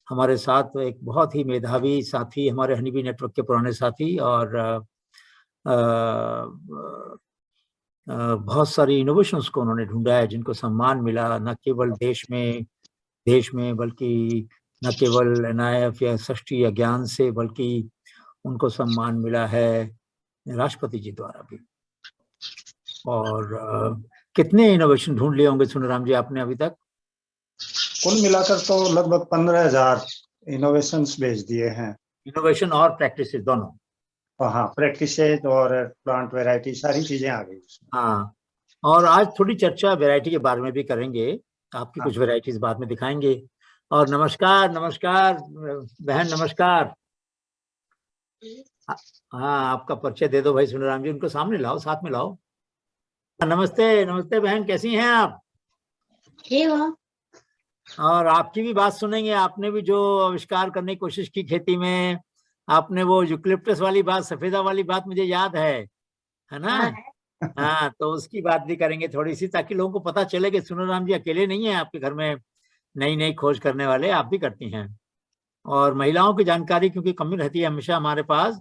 हमारे साथ एक बहुत ही मेधावी साथी, हमारे हनीबी नेटवर्क के पुराने साथी, और बहुत सारी इनोवेशंस को उन्होंने ढूंढा है जिनको सम्मान मिला, न केवल देश में बल्कि न केवल NIF या सृष्टि या ज्ञान से, बल्कि उनको सम्मान मिला है राष्ट्रपति जी द्वारा भी। और कितने इनोवेशन ढूंढ लिए होंगे सुनराम जी आपने अभी तक? कुल मिलाकर तो लगभग 15,000 इनोवेशंस भेज दिए हैं। इनोवेशन और प्रैक्टिस दोनों? हाँ, प्रैक्टिसेज और प्लांट वैरायटी सारी चीजें आ गई उसमें। हाँ, और आज थोड़ी चर्चा वैरायटी के बारे में भी करेंगे, आपकी हाँ। कुछ वैरायटीज बाद में दिखाएंगे। और नमस्कार नमस्कार बहन, नमस्कार। हाँ, आपका परिचय दे दो भाई सुनराम जी, उनको सामने लाओ, साथ में लाओ। नमस्ते नमस्ते बहन, कैसी हैं आप? ठीक हो? और आपकी भी बात सुनेंगे। आपने भी जो आविष्कार करने की कोशिश की खेती में, आपने वो यूकलिप्टस वाली बात, सफेदा वाली बात मुझे याद है ना? हाँ, तो उसकी बात भी करेंगे थोड़ी सी, ताकि लोगों को पता चले कि सुनराम जी अकेले नहीं है आपके घर में नई नई खोज करने वाले, आप भी करती हैं। और महिलाओं की जानकारी क्योंकि कमी रहती है हमेशा हमारे पास,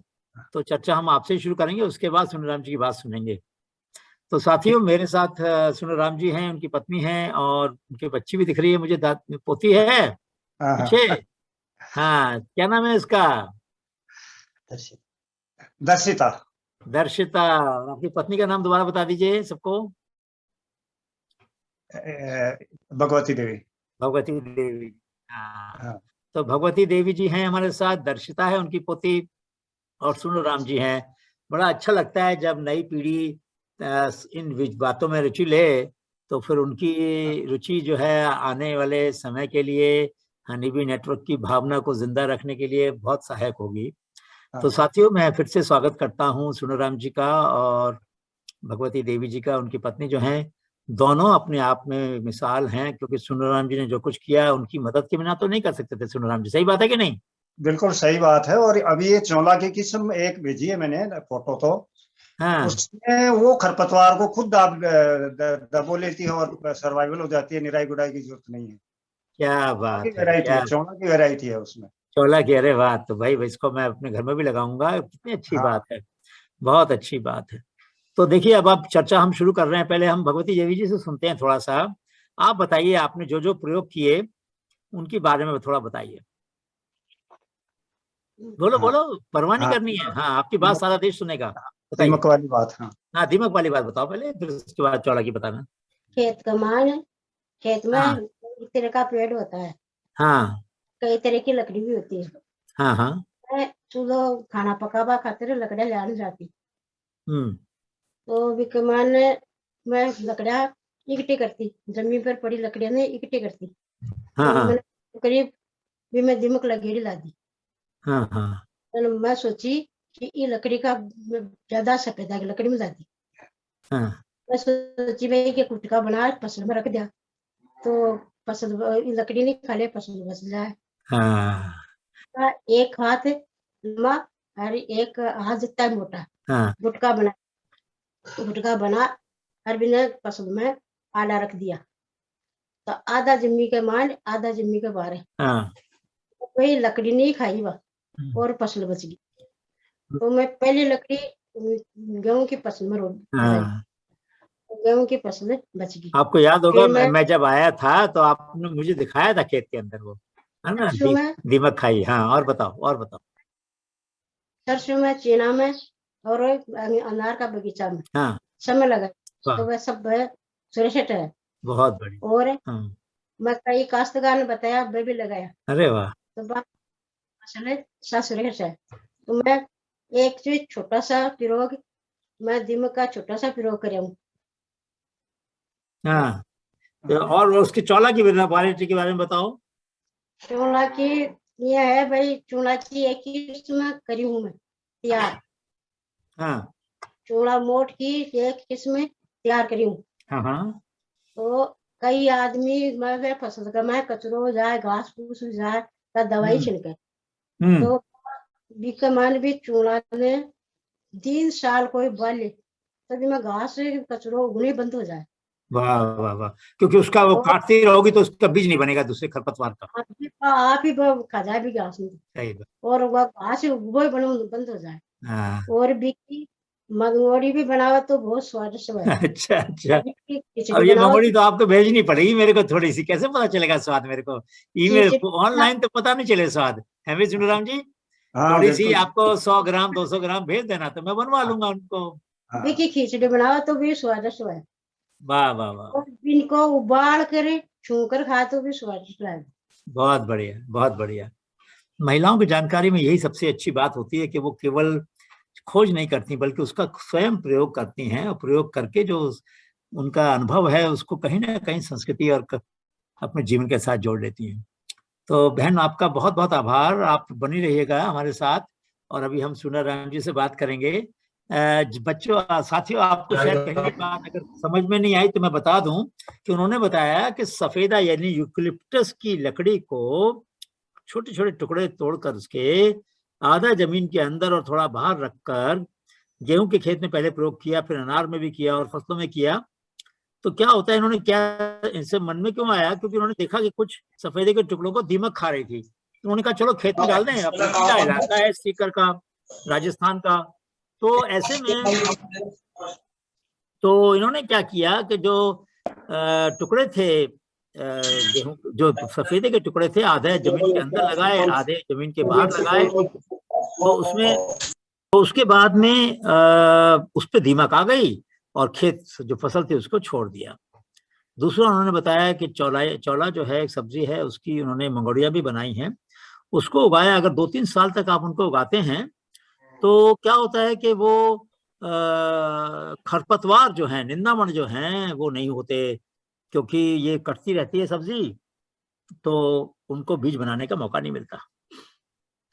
तो चर्चा हम आपसे शुरू करेंगे, उसके बाद सुनराम जी की बात सुनेंगे। तो साथियों, मेरे साथ सुनराम जी हैं, उनकी पत्नी है, और उनकी बच्ची भी दिख रही है मुझे, पोती है पीछे। हाँ, क्या नाम है इसका? दर्शिता। दर्शिता। आपकी पत्नी का नाम दोबारा बता दीजिए सबको। भगवती देवी। भगवती देवी। हाँ, हाँ। तो भगवती देवी जी हैं हमारे साथ, दर्शिता है उनकी पोती, और सुनराम जी हैं। बड़ा अच्छा लगता है जब नई पीढ़ी इन बातों में रुचि ले, तो फिर उनकी रुचि जो है आने वाले समय के लिए हनीबी नेटवर्क की भावना को जिंदा रखने के लिए बहुत सहायक होगी। तो साथियों, मैं फिर से स्वागत करता हूँ सुनराम जी का और भगवती देवी जी का। उनकी पत्नी जो हैं, दोनों अपने आप में मिसाल हैं, क्योंकि सुनराम जी ने जो कुछ किया उनकी मदद के बिना तो नहीं कर सकते थे सुनराम जी। सही बात है कि नहीं? बिल्कुल सही बात है। और अभी ये चौला की किस्म एक भेजी है मैंने फोटो, तो हाँ, उसमें वो खरपतवार को खुद दबो लेती है और सर्वाइवल हो जाती है, निराई गुड़ाई की जरूरत नहीं है। क्या बात है, वैरायटी क्या है, चौला की वैरायटी है उसमें। चौला की, अरे वाह! तो भाई इसको मैं अपने घर में भी लगाऊंगा, कितनी अच्छी हाँ। बात है, बहुत अच्छी बात है। तो देखिए, अब चर्चा हम शुरू कर रहे हैं। पहले हम भगवती देवी जी से सुनते हैं थोड़ा सा। आप बताइए, आपने जो जो प्रयोग किए उनके बारे में थोड़ा बताइए। बोलो हाँ। बोलो, परवाह नहीं हाँ। करनी है। हाँ, आपकी बात सारा देश सुनेगा, बताइए। दीमक वाली बात। हाँ। हाँ, दीमक वाली बात बताओ पहले, फिर उसके बाद चौला की बताना। खेत का मान है, खेत में हाँ एक तरह का पेड़ होता है, हाँ कई तरह की लकड़ी भी होती है। हाँ हाँ। मैं चूल्हो खाना पकावा खातिर लकड़ियां लाने जाती, तो विकमान मैं लकड़ियां इकट्ठी करती, जमीन पर पड़ी लकड़ियां ने इकट्ठी करती। हाँ तो हाँ मैंने करीब भी मैं दिमक लगेड़ी ला दी। हाँ हाँ तो मैं सोची कि ये लकड़ी का ज्यादा सफेदा की लकड़ी में जाती। हाँ मैं सोची भाई कि कुटका बना फसल में रख दिया, तो फसल लकड़ी नहीं खा ले, फसल बच जाए। हाँ एक हाथ लंबा और एक हाथ जितना मोटा हाँ गुटका बना और बिना फसल में आला रख दिया। तो आधा जिम्मी के मान आधा जिम्मी के बारे, हाँ वही लकड़ी नहीं खाई वह और फसल बच गई। तो मैं पहली लकड़ी गेहूं की फसल में लगाई, हाँ। गेहूं की फसल बच गई। आपको याद होगा, फिर मैं जब आया था तो आपने मुझे दिखाया था खेत के अंदर वो, है ना, सरसों में दीमक खाई। हाँ, और बताओ, और बताओ। सरसों में, चीना में और अनार का बगीचा में हाँ, सब में लगाई। वाह, तो वह सब सुरक्षित है। बहुत बढ़िया। और हाँ, मैं कई काश्तकार ने बताया, वे भी लगाया, अरे वाह। तो फसल सुरक्षित है। तो मैं एक चीज छोटा सा प्रयोग, मैं दिमाग का छोटा सा प्रयोग कर हूँ। हाँ, तो और उसकी चौला की वैरायटी के बारे में बताओ। चूना की यह है भाई, चूना की एक किस्म करी हूँ मैं तैयार। हाँ चूड़ा मोट की एक किस्म तैयार करी हूँ। हाँ हाँ तो कई आदमी मैं फसल का मैं कचरो जाए, घास फूस जाए, तो दवाई छिड़के। हम्म तो बीकमान भी चूड़ा ने 3 साल कोई बाले, तभी मैं घास कचरो उगने बंद हो जाए। वाह वाह वाह, क्योंकि उसका वो और काटती रहोगी तो उसका बीज नहीं बनेगा दूसरे खरपतवार का। आप ही वो खा जाए भी घास में, सही बात। और वह घास वो ही बंद हो जाए। हाँ। और भी मंगोड़ी भी बनाओ तो बहुत स्वादिष्ट है। अच्छा अच्छा। की अब खिचड़ी ये बनाओ मंगोड़ी तो तो आपको भेजनी पड़ेगी मेरे को थोड़ी सी, कैसे पता चलेगा स्वाद मेरे को? ईमेल खिचड़ी ऑनलाइन तो पता नहीं चले स्वाद, है भी सुनीराम जी? हाँ थोड़ी सी बिल्कुल। आपको 100 ग्राम 200 ग्राम भेज देना तो मैं बनवा लूंगा उनको। हाँ भी की खिचड़ी बनाओ तो भी स्वादिष्ट है। वाह वाह वाह, और इनको उबाल कर छू कर खाए तो भी स्वादिष्ट है। बहुत बढ़िया बहुत बढ़िया। महिलाओं की जानकारी में यही सबसे अच्छी बात होती है कि वो केवल खोज नहीं करती बल्कि उसका स्वयं प्रयोग करती हैं, और प्रयोग करके जो उनका अनुभव है उसको कहीं ना कहीं संस्कृति और अपने जीवन के साथ जोड़ लेती हैं। तो बहन आपका बहुत बहुत आभार, आप बनी रहिएगा हमारे साथ। और अभी हम सुनीराम जी से बात करेंगे। बच्चों साथियों, आपको शायद पहली बात अगर समझ में नहीं आई तो मैं बता दूं कि उन्होंने बताया कि सफेदा यानी यूकलिप्टस की लकड़ी को छोटे छोटे टुकड़े तोड़कर उसके आधा जमीन के अंदर और थोड़ा बाहर रखकर गेहूं के खेत में पहले प्रयोग किया, फिर अनार में भी किया और फसलों में किया। तो क्या होता है, इन्होंने क्या, इनसे मन में क्यों आया, क्योंकि उन्होंने देखा कि कुछ सफेदे के टुकड़ों को दीमक खा रही थी। तो उन्होंने कहा चलो खेत में डाल दें, अब मिट्टी का इलाका है सीकर का, राजस्थान का। तो ऐसे में तो इन्होंने क्या किया कि जो टुकड़े थे गेहूं, जो सफेदे के टुकड़े थे, आधे जमीन के अंदर लगाए, आधे जमीन के बाहर लगाए। तो उसमें तो उसके बाद में उस पर दीमक आ गई और खेत जो फसल थी उसको छोड़ दिया। दूसरा उन्होंने बताया कि चौला जो है एक सब्जी है, उसकी उन्होंने मंगोड़ियां भी बनाई हैं। उसको उगाया, अगर 2-3 साल तक आप उनको उगाते हैं तो क्या होता है कि वो खरपतवार जो है, निंदामण जो हैं, वो नहीं होते, क्योंकि ये कटती रहती है सब्जी, तो उनको बीज बनाने का मौका नहीं मिलता।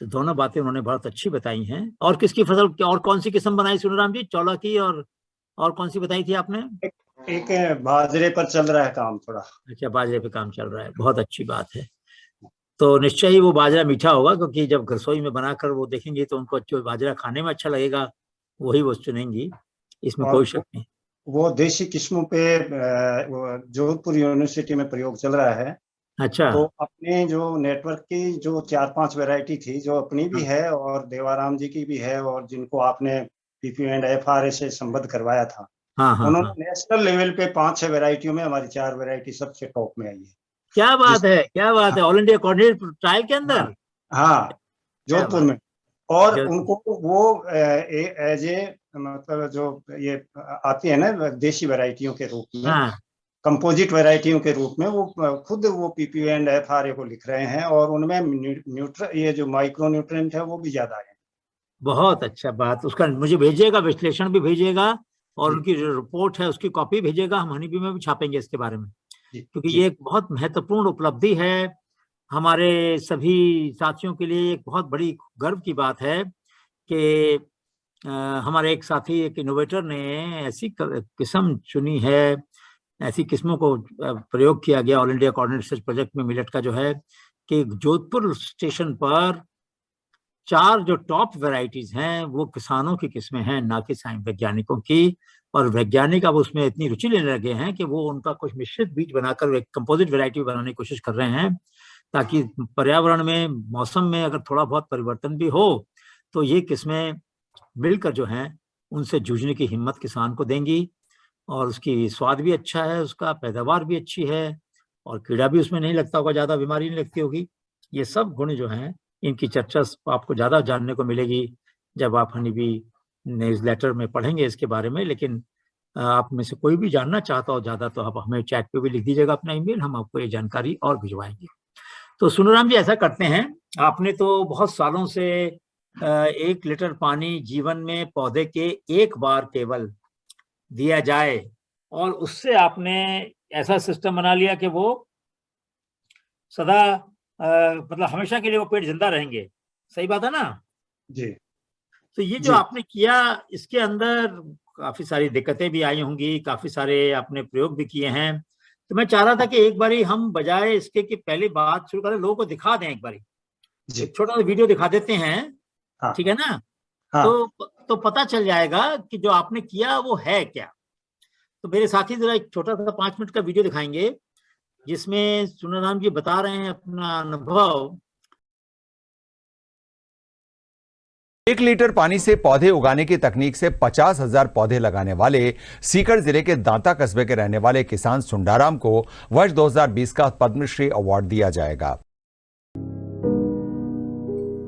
तो दोनों बातें उन्होंने बहुत अच्छी बताई हैं। और किसकी फसल, और कौन सी किस्म बनाई सुनीराम जी? चौला की, और कौन सी बताई थी आपने? एक बाजरे पर चल रहा है काम थोड़ा। अच्छा, बाजरे पे काम चल रहा है, बहुत अच्छी बात है। तो निश्चय ही वो बाजरा मीठा होगा, क्योंकि जब रसोई में बनाकर वो देखेंगे तो उनको जो बाजरा खाने में अच्छा लगेगा वही वो चुनेंगी, इसमें और कोई शक नहीं। वो देशी किस्मों पे वो जोधपुर यूनिवर्सिटी में प्रयोग चल रहा है। अच्छा। तो अपने जो नेटवर्क की जो 4-5 वैरायटी थी, जो अपनी भी है और देवाराम जी की भी है, और जिनको आपने PPN-FRA से संबद्ध करवाया था, हाँ हाँ हाँ, उन्होंने नेशनल लेवल पे 5-6 वैरायटियों में हमारी 4 वैरायटी सबसे टॉप में आई है। क्या बात जिस है, क्या बात है, ऑल इंडिया कोऑर्डिनेट ट्रायल के हाँ अंदर? हाँ, क्या जोधपुर बात में। और जो, उनको वो एज ए मतलब जो ये आती है ना देशी वैरायटियों के रूप में, हाँ, कंपोजिट वैरायटियों के रूप में, वो खुद वो PPN-FRA को लिख रहे हैं, और उनमें ये जो माइक्रो न्यूट्रिएंट है वो भी ज्यादा है। बहुत अच्छा बात, उसका मुझे भेजिएगा, विश्लेषण भी भेजिएगा, और जी उनकी जो रिपोर्ट है उसकी कॉपी भेजिएगा, हम हनीबी में भी छापेंगे इसके बारे में। जी क्योंकि जी। ये एक बहुत महत्वपूर्ण उपलब्धि है हमारे सभी साथियों के लिए, एक बहुत बड़ी गर्व की बात है कि हमारे एक साथी, एक इनोवेटर ने ऐसी किस्म चुनी है, ऐसी किस्मों को प्रयोग किया गया all India coordinate research project में मिलेट का जो है, कि जोधपुर स्टेशन पर 4 जो टॉप वैरायटीज हैं वो किसानों की किस्में हैं, ना कि वैज्ञानिकों की। और वैज्ञानिक अब उसमें इतनी रुचि लेने लगे हैं कि वो उनका कुछ मिश्रित बीज बनाकर एक कंपोजिट वैरायटी बनाने की कोशिश कर रहे हैं, ताकि पर्यावरण में, मौसम में अगर थोड़ा बहुत परिवर्तन भी हो तो ये किस्में मिलकर जो हैं उनसे जूझने की हिम्मत किसान को देंगी। और उसकी स्वाद भी अच्छा है, उसका पैदावार भी अच्छी है, और कीड़ा भी उसमें नहीं लगता होगा, ज्यादा बीमारी नहीं लगती होगी। ये सब गुण जो हैं, इनकी चर्चा आपको ज्यादा जानने को मिलेगी जब आप हनीबी न्यूज़लेटर में पढ़ेंगे इसके बारे में। लेकिन आप में से कोई भी जानना चाहता हो ज्यादा तो आप हमें चैट पे भी लिख दीजिएगा अपना ईमेल, हम आपको ये जानकारी और भिजवाएंगे। तो सुनीराम जी, ऐसा करते हैं, आपने तो बहुत सालों से 1 लीटर पानी जीवन में पौधे के एक बार केवल दिया जाए, और उससे आपने ऐसा सिस्टम बना लिया कि वो सदा मतलब हमेशा के लिए वो पेड़ जिंदा रहेंगे। सही बात है ना? जी तो ये जो जी। आपने किया, इसके अंदर काफी सारी दिक्कतें भी आई होंगी, काफी सारे आपने प्रयोग भी किए हैं। तो मैं चाह रहा था कि एक बारी हम बजाय इसके कि पहले बात शुरू करें, लोगों को दिखा दें, एक बारी जी एक छोटा सा वीडियो दिखा देते हैं, हाँ ठीक है ना? हाँ। तो पता चल जाएगा कि जो आपने किया वो है क्या। तो मेरे साथी जरा एक छोटा सा 5 मिनट का वीडियो दिखाएंगे जिसमें सुनाराम जी बता रहे हैं अपना अनुभव। 1 लीटर पानी से पौधे उगाने की तकनीक से 50,000 पौधे लगाने वाले सीकर जिले के दांता कस्बे के रहने वाले किसान सुंडाराम को वर्ष 2020 का पद्मश्री अवार्ड दिया जाएगा।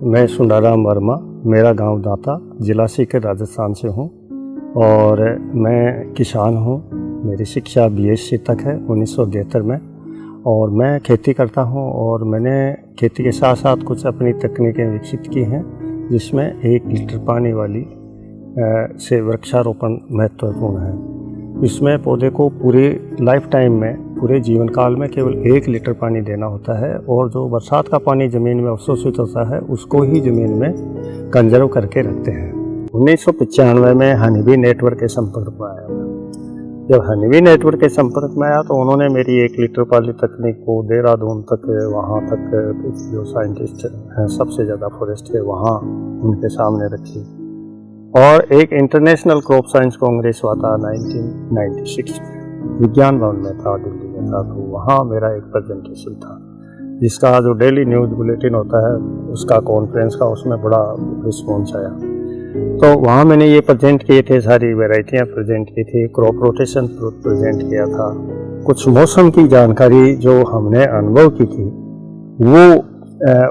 मैं सुंडाराम वर्मा, मेरा गांव दांता, जिला सीकर, राजस्थान से हूं और मैं किसान हूं। मेरी शिक्षा BSc तक है 1973 में, और मैं खेती करता हूं और मैंने खेती के साथ साथ कुछ अपनी तकनीकें विकसित की हैं, जिसमें 1 लीटर पानी वाली से वृक्षारोपण महत्वपूर्ण है। इसमें पौधे को पूरे लाइफ टाइम में, पूरे जीवन काल में केवल 1 लीटर पानी देना होता है, और जो बरसात का पानी ज़मीन में अवशोषित होता है उसको ही ज़मीन में कंजर्व करके रखते हैं। 1995 में हनीबी नेटवर्क के संपर्क में आया। जब हनीबी नेटवर्क के संपर्क में आया तो उन्होंने मेरी 1 लीटर वाली तकनीक को देहरादून तक, वहाँ तक जो साइंटिस्ट हैं सबसे ज़्यादा फॉरेस्ट है वहाँ उनके सामने रखी, और एक इंटरनेशनल क्रॉप साइंस कांग्रेस हुआ था 1996 विज्ञान भवन में था, दिल्ली में था, तो वहाँ मेरा एक प्रेजेंटेशन था जिसका जो डेली न्यूज़ बुलेटिन होता है उसका कॉन्फ्रेंस का, उसमें बड़ा रिस्पॉन्स आया। तो वहाँ मैंने ये प्रेजेंट किए थे, सारी वैरायटियाँ प्रेजेंट की थी, क्रॉप रोटेशन प्रेजेंट किया था, कुछ मौसम की जानकारी जो हमने अनुभव की थी वो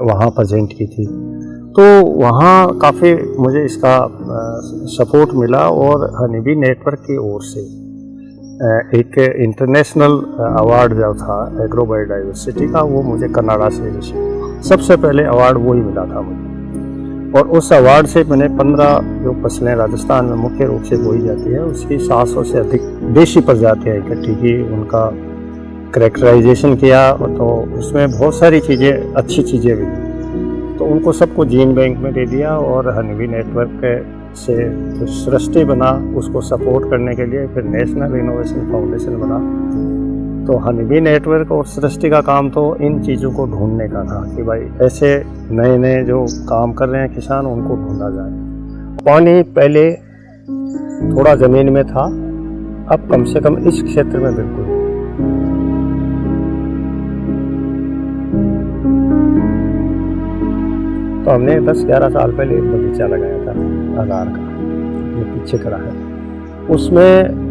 वहाँ प्रेजेंट की थी। तो वहाँ काफ़ी मुझे इसका सपोर्ट मिला, और हनीबी नेटवर्क की ओर से एक इंटरनेशनल अवार्ड जो था एग्रो बायोडाइवर्सिटी का, वो मुझे कनाडा से सबसे पहले अवार्ड वो ही मिला था मुझे। और उस अवार्ड से मैंने 15 जो फसलें राजस्थान में मुख्य रूप से बोई जाती है उसकी 700 से अधिक देशी प्रजातियाँ इकट्ठी की, उनका करेक्टराइजेशन किया, तो उसमें बहुत सारी चीज़ें, अच्छी चीज़ें भी, तो उनको सबको जीन बैंक में दे दिया। और हनीबी नेटवर्क से जो सृष्टि बना उसको सपोर्ट करने के लिए फिर नेशनल इनोवेशन फाउंडेशन बना। तो हनीबी नेटवर्क और सृष्टि का काम तो इन चीज़ों को ढूंढने का था कि भाई ऐसे नए नए जो काम कर रहे हैं किसान, उनको ढूंढा जाए। पानी पहले थोड़ा ज़मीन में था, अब कम से कम इस क्षेत्र में बिल्कुल। तो हमने 10-11 साल पहले एक बगीचा लगाया था अनार का, जो पीछे खड़ा है, उसमें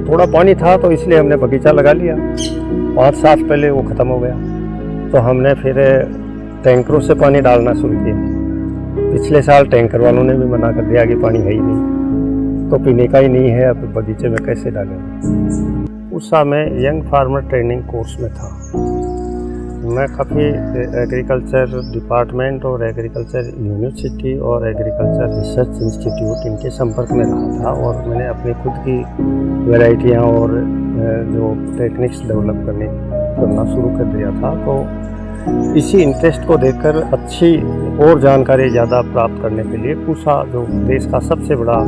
थोड़ा पानी था तो इसलिए हमने बगीचा लगा लिया। 5 साल पहले वो ख़त्म हो गया, तो हमने फिर टैंकरों से पानी डालना शुरू किया। पिछले साल टैंकर वालों ने भी मना कर दिया कि पानी है ही नहीं, तो पीने का ही नहीं है, अब बगीचे में कैसे डालेंगे। उस समय यंग फार्मर ट्रेनिंग कोर्स में था। मैं काफ़ी एग्रीकल्चर डिपार्टमेंट और एग्रीकल्चर यूनिवर्सिटी और एग्रीकल्चर रिसर्च इंस्टीट्यूट इनके संपर्क में रहा था, और मैंने अपनी खुद की वैरायटियाँ और जो टेक्निक्स डेवलप करना शुरू कर दिया था। तो इसी इंटरेस्ट को देखकर अच्छी और जानकारी ज़्यादा प्राप्त करने के लिए पूसा, जो देश का सबसे बड़ा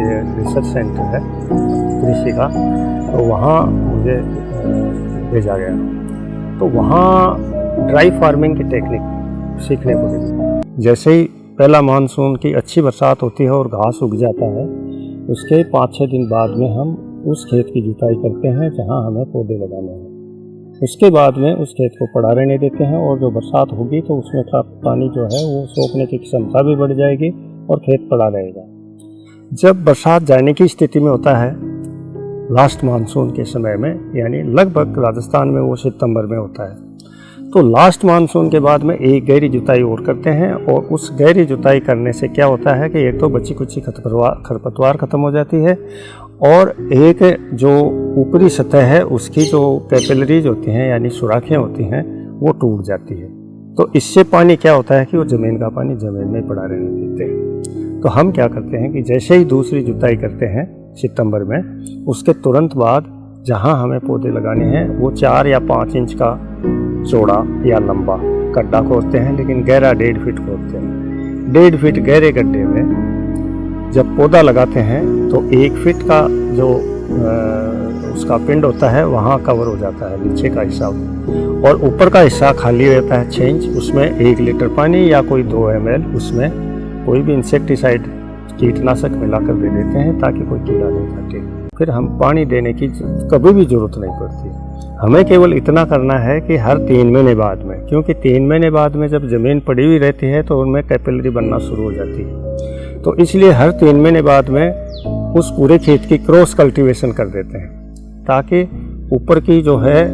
ये रिसर्च सेंटर है कृषि का, तो वहाँ मुझे भेजा गया। तो वहाँ ड्राई फार्मिंग की टेक्निक सीखने को मिली। जैसे ही पहला मानसून की अच्छी बरसात होती है और घास उग जाता है, उसके 5-6 दिन बाद में हम उस खेत की जुताई करते हैं जहाँ हमें पौधे लगाने हैं। उसके बाद में उस खेत को पड़ा रहने देते हैं, और जो बरसात होगी तो उसमें का पानी जो है वो सोखने की क्षमता भी बढ़ जाएगी और खेत पड़ा रहेगा। जब बरसात जाने की स्थिति में होता है लास्ट मानसून के समय में, यानी लगभग राजस्थान में वो सितंबर में होता है, तो लास्ट मानसून के बाद में एक गहरी जुताई और करते हैं। और उस गहरी जुताई करने से क्या होता है कि एक तो बची कुची खरपतवार खत्म हो जाती है, और एक जो ऊपरी सतह है उसकी जो कैपिलरीज होती हैं यानी सुराखें होती हैं वो टूट जाती है। तो इससे पानी क्या होता है कि वो ज़मीन का पानी ज़मीन में पड़ा रहने देते हैं। तो हम क्या करते हैं कि जैसे ही दूसरी जुताई करते हैं सितंबर में, उसके तुरंत बाद जहां हमें पौधे लगाने हैं वो 4 या 5 इंच का चौड़ा या लंबा गड्ढा खोदते हैं, लेकिन गहरा 1.5 फीट खोदते हैं। 1.5 फीट गहरे गड्ढे में जब पौधा लगाते हैं तो 1 फीट का जो उसका पिंड होता है वहाँ कवर हो जाता है नीचे का हिस्सा, और ऊपर का हिस्सा खाली रहता है 6 इंच। उसमें 1 लीटर पानी या कोई 2 ml उसमें कोई भी इंसेक्टिसाइड कीटनाशक मिलाकर दे देते हैं ताकि कोई कीड़ा नहीं काटे। फिर हम पानी देने की कभी भी जरूरत नहीं पड़ती। हमें केवल इतना करना है कि हर 3 महीने बाद में, क्योंकि 3 महीने बाद में जब ज़मीन पड़ी हुई रहती है तो उनमें कैपिलरी बनना शुरू हो जाती है, तो इसलिए हर 3 महीने बाद में उस पूरे खेत की क्रॉस कल्टीवेशन कर देते हैं, ताकि ऊपर की जो है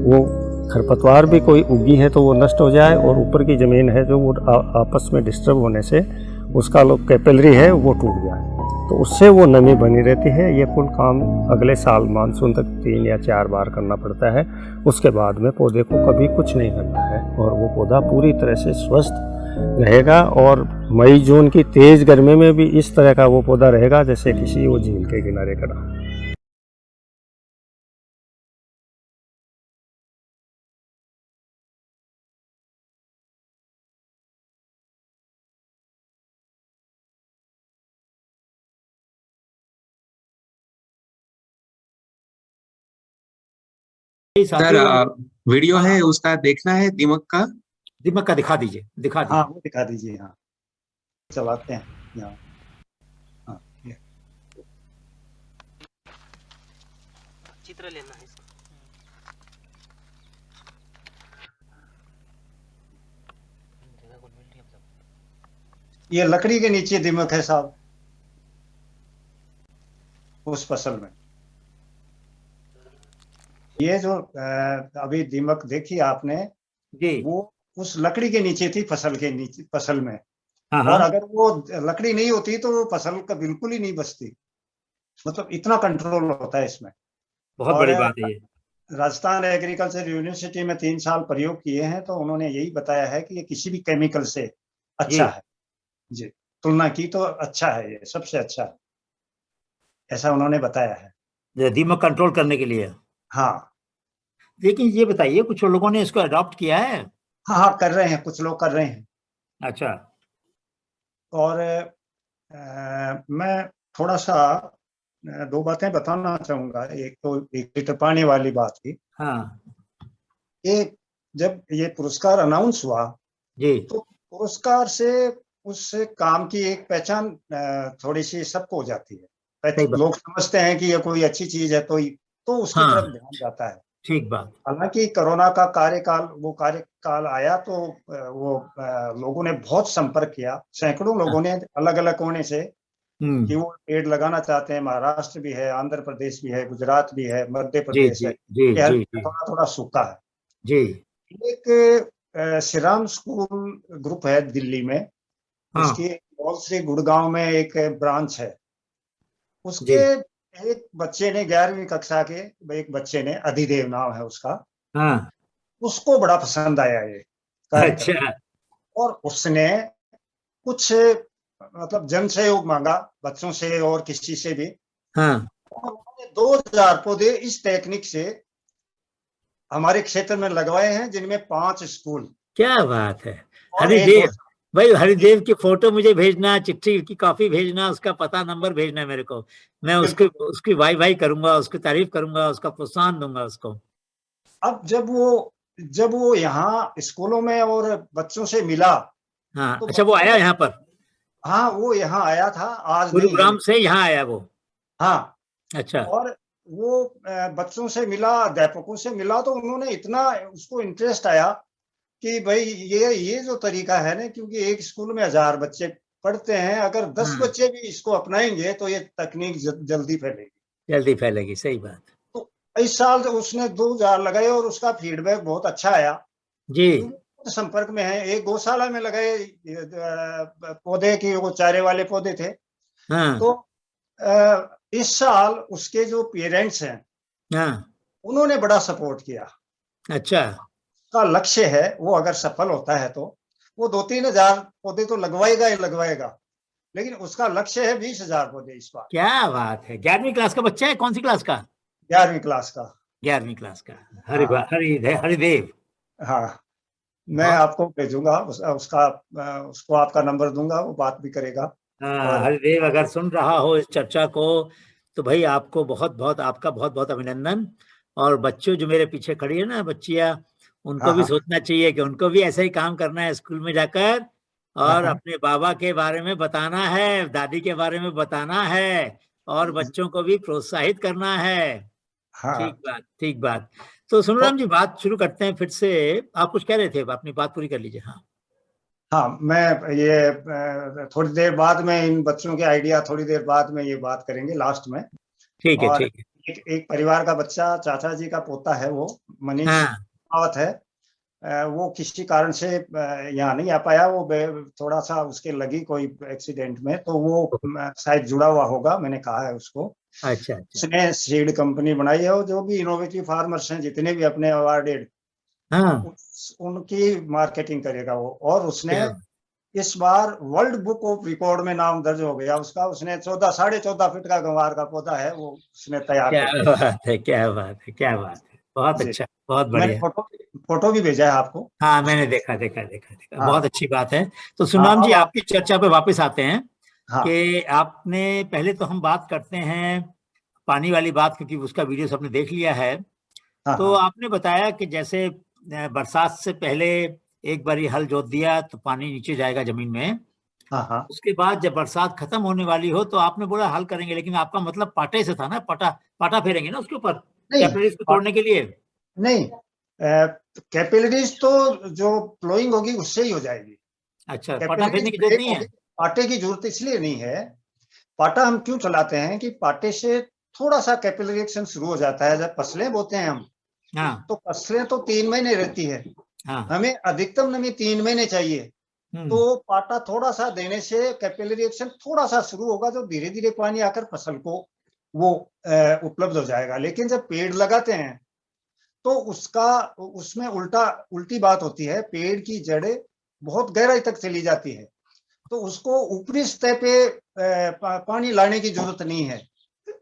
वो खरपतवार भी कोई उगी है तो वो नष्ट हो जाए, और ऊपर की ज़मीन है जो वो आपस में डिस्टर्ब होने से उसका कैपिलरी है वो टूट जाए, तो उससे वो नमी बनी रहती है। ये कुल काम अगले साल मानसून तक 3 या 4 बार करना पड़ता है। उसके बाद में पौधे को कभी कुछ नहीं करना है और वो पौधा पूरी तरह से स्वस्थ रहेगा, और मई जून की तेज़ गर्मी में भी इस तरह का वो पौधा रहेगा जैसे किसी वो झील के किनारे खड़ा। सर वीडियो है उसका देखना है दीमक का। दीमक का दिखा दीजिए, दिखा हाँ दीजिए। वो दिखा दीजिए। हाँ चलाते हैं यहाँ। हाँ चित्र लेना है इसका। ये लकड़ी के नीचे दीमक है साहब, उस फसल में। ये जो अभी दीमक देखी आपने जी। वो उस लकड़ी के नीचे थी, फसल के नीचे, फसल में। हाँ और हाँ, अगर वो लकड़ी नहीं होती तो वो फसल का बिल्कुल ही नहीं बचती। मतलब इतना कंट्रोल होता है इसमें। बहुत और बड़ी बात है ये। राजस्थान एग्रीकल्चर यूनिवर्सिटी में 3 साल प्रयोग किए हैं तो उन्होंने यही बताया है कि ये किसी भी केमिकल से अच्छा जी। है जी, तुलना की तो अच्छा है, ये सबसे अच्छा है, ऐसा उन्होंने बताया है। ये दीमक कंट्रोल करने के लिए। हाँ लेकिन ये बताइए, कुछ लोगों ने इसको अडॉप्ट किया है? हाँ हाँ कर रहे हैं, कुछ लोग कर रहे हैं। अच्छा। और मैं थोड़ा सा 2 बातें बताना चाहूंगा। एक तो 1 लीटर पानी वाली बात की। हाँ एक जब ये पुरस्कार अनाउंस हुआ जी। तो पुरस्कार से उस काम की एक पहचान थोड़ी सी सबको हो जाती है। सही बात। लोग समझते हैं कि ये कोई अच्छी चीज है तो उसकी हाँ, तरफ ध्यान जाता है। ठीक बात। हालांकि कोरोना का कार्यकाल आया तो वो लोगों ने बहुत संपर्क किया, सैकड़ों लोगों ने अलग अलग कोने से कि वो पेड़ लगाना चाहते हैं। महाराष्ट्र भी है, आंध्र प्रदेश भी है, गुजरात भी है, मध्य जी प्रदेश जी है। जी ये जी जी थोड़ा थोड़ा सूखा है। जी। एक श्रीराम स्कूल ग्रुप है दिल्ली में, हाँ उसकी मॉल से गुड़गांव में एक ब्रांच है। उसके जी। एक बच्चे ने 11वीं कक्षा के एक बच्चे ने, अधिदेव नाम है उसका, हाँ। उसको बड़ा पसंद आया ये कार्यक्रम। अच्छा। और उसने कुछ मतलब जन सहयोग मांगा बच्चों से और किसी से भी। हाँ। और उन्होंने 2000 पौधे इस टेक्निक से हमारे क्षेत्र में लगवाए हैं, जिनमें 5 स्कूल क्या बात है। और एक हरिदेव, गौशाला। भाई हरिदेव की फोटो मुझे भेजना, चिट्ठी की कॉपी भेजना, उसका पता नंबर भेजना मेरे को। मैं उसकी बिल्कुल। उसकी वाई वाई करूंगा, उसकी तारीफ करूंगा, उसका प्रोत्साहन दूंगा उसको। अब जब वो यहाँ स्कूलों में और बच्चों से मिला हाँ। तो अच्छा, वो आया यहाँ पर? हाँ वो यहाँ आया था, आज नहीं है गुरुग्राम से यहाँ आया वो? हाँ। अच्छा। और वो बच्चों से मिला, अध्यापकों से मिला, तो उन्होंने इतना उसको इंटरेस्ट आया कि भाई ये जो तरीका है ना, क्योंकि एक स्कूल में 1000 बच्चे पढ़ते हैं, अगर 10 हाँ, बच्चे भी इसको अपनाएंगे तो ये तकनीक जल्दी फैलेगी। जल्दी फैलेगी, सही बात। तो इस साल उसने 2000 लगाए और उसका फीडबैक बहुत अच्छा आया। जी। क्योंकि संपर्क में है, एक गौशाला में लगाए पौधे की, वो चारे वाले पौधे थे। हाँ तो इस साल उसके जो पेरेंट्स हैं हाँ। उन्होंने बड़ा सपोर्ट किया। अच्छा। का लक्ष्य है वो अगर सफल होता है तो वो 2-3 हजार पौधे तो लगवाएगा ही लगवाएगा, लेकिन उसका लक्ष्य है 20,000 पौधे इस बार। क्या बात है। 11वीं क्लास का बच्चा है? कौन सी क्लास का? 11वीं क्लास का। 11वीं क्लास का। हाँ हरिदेव। हाँ, मैं बहुत। आपको भेजूंगा उसको आपका नंबर दूंगा, वो बात भी करेगा। हाँ, और हरिदेव अगर सुन रहा हो इस चर्चा को तो भाई आपको बहुत बहुत, आपका बहुत बहुत अभिनंदन। और बच्चों जो मेरे पीछे खड़ी है ना, बच्चियां, उनको हाँ भी हाँ सोचना चाहिए कि उनको भी ऐसा ही काम करना है स्कूल में जाकर, हाँ और हाँ अपने बाबा के बारे में बताना है, दादी के बारे में बताना है, और बच्चों को भी प्रोत्साहित करना है। हाँ ठीक बात। तो सुनूराम जी, बात शुरू करते हैं फिर से। आप कुछ कह रहे थे, अपनी बात पूरी कर लीजिए। हाँ हाँ, मैं ये थोड़ी देर बाद में इन बच्चों के आइडिया थोड़ी देर बाद में ये बात करेंगे लास्ट में। ठीक है। और एक परिवार का बच्चा, चाचा जी का पोता है, वो मनीष हाँ रावत है। वो किसी कारण से यहाँ नहीं आ पाया। वो थोड़ा सा उसके लगी कोई एक्सीडेंट में, तो वो शायद जुड़ा हुआ होगा, मैंने कहा है उसको। अच्छा। उसने सीड कंपनी बनाई है, और जो भी इनोवेटिव फार्मर्स हैं जितने भी अपने अवार्डेड, हाँ उनकी मार्केटिंग करेगा वो। और उसने क्या इस बार वर्ल्ड बुक ऑफ रिकॉर्ड में नाम दर्ज हो गया उसका। उसने 14.5 फीट का गंवार का पौधा है, वो उसने तैयार किया। बात है, क्या बात है। बहुत जी, अच्छा, बहुत मैंने बढ़िया। फोटो भी भेजा है आपको। हाँ मैंने देखा। हाँ बहुत अच्छी बात है। तो हाँ, सुनाम जी, अब आप। आपकी चर्चा पे वापस आते हैं हाँ कि आपने पहले तो हम बात करते हैं पानी वाली बात, क्योंकि उसका वीडियो सबने देख लिया है। हाँ तो हाँ आपने बताया कि जैसे बरसात से पहले एक बार हल जोत दिया तो पानी नीचे जाएगा जमीन में। हाँ हाँ। उसके बाद जब बरसात खत्म होने वाली हो तो आपने बोला हल करेंगे, लेकिन आपका मतलब पाटे से था ना? पाटा फेरेंगे ना उसके ऊपर, नहीं कैपिलरीज को तोड़ने के लिए। नहीं, कैपिलरीज तो जो फ्लोइंग होगी उससे ही हो जाएगी। अच्छा, पाटा कैपिलरीज फेरने की जरूरत ब्रेक नहीं होगी। है। पाटे की जरूरत इसलिए नहीं है। पाटा हम क्यों चलाते हैं कि पाटे से थोड़ा सा कैपिलरी एक्शन शुरू हो जाता है। जब फसलें बोते हैं हम, हाँ तो फसलें तो 3 महीने रहती है। हाँ। हमें अधिकतम नमी 3 महीने चाहिए। तो पाटा थोड़ा सा देने से कैपिलरी एक्शन थोड़ा सा शुरू होगा, जो धीरे धीरे पानी आकर फसल को वो उपलब्ध हो जाएगा। लेकिन जब पेड़ लगाते हैं तो उसमें उल्टी बात होती है। पेड़ की जड़ें बहुत गहराई तक चली जाती है, तो उसको ऊपरी सतह पे पानी लाने की जरूरत नहीं है,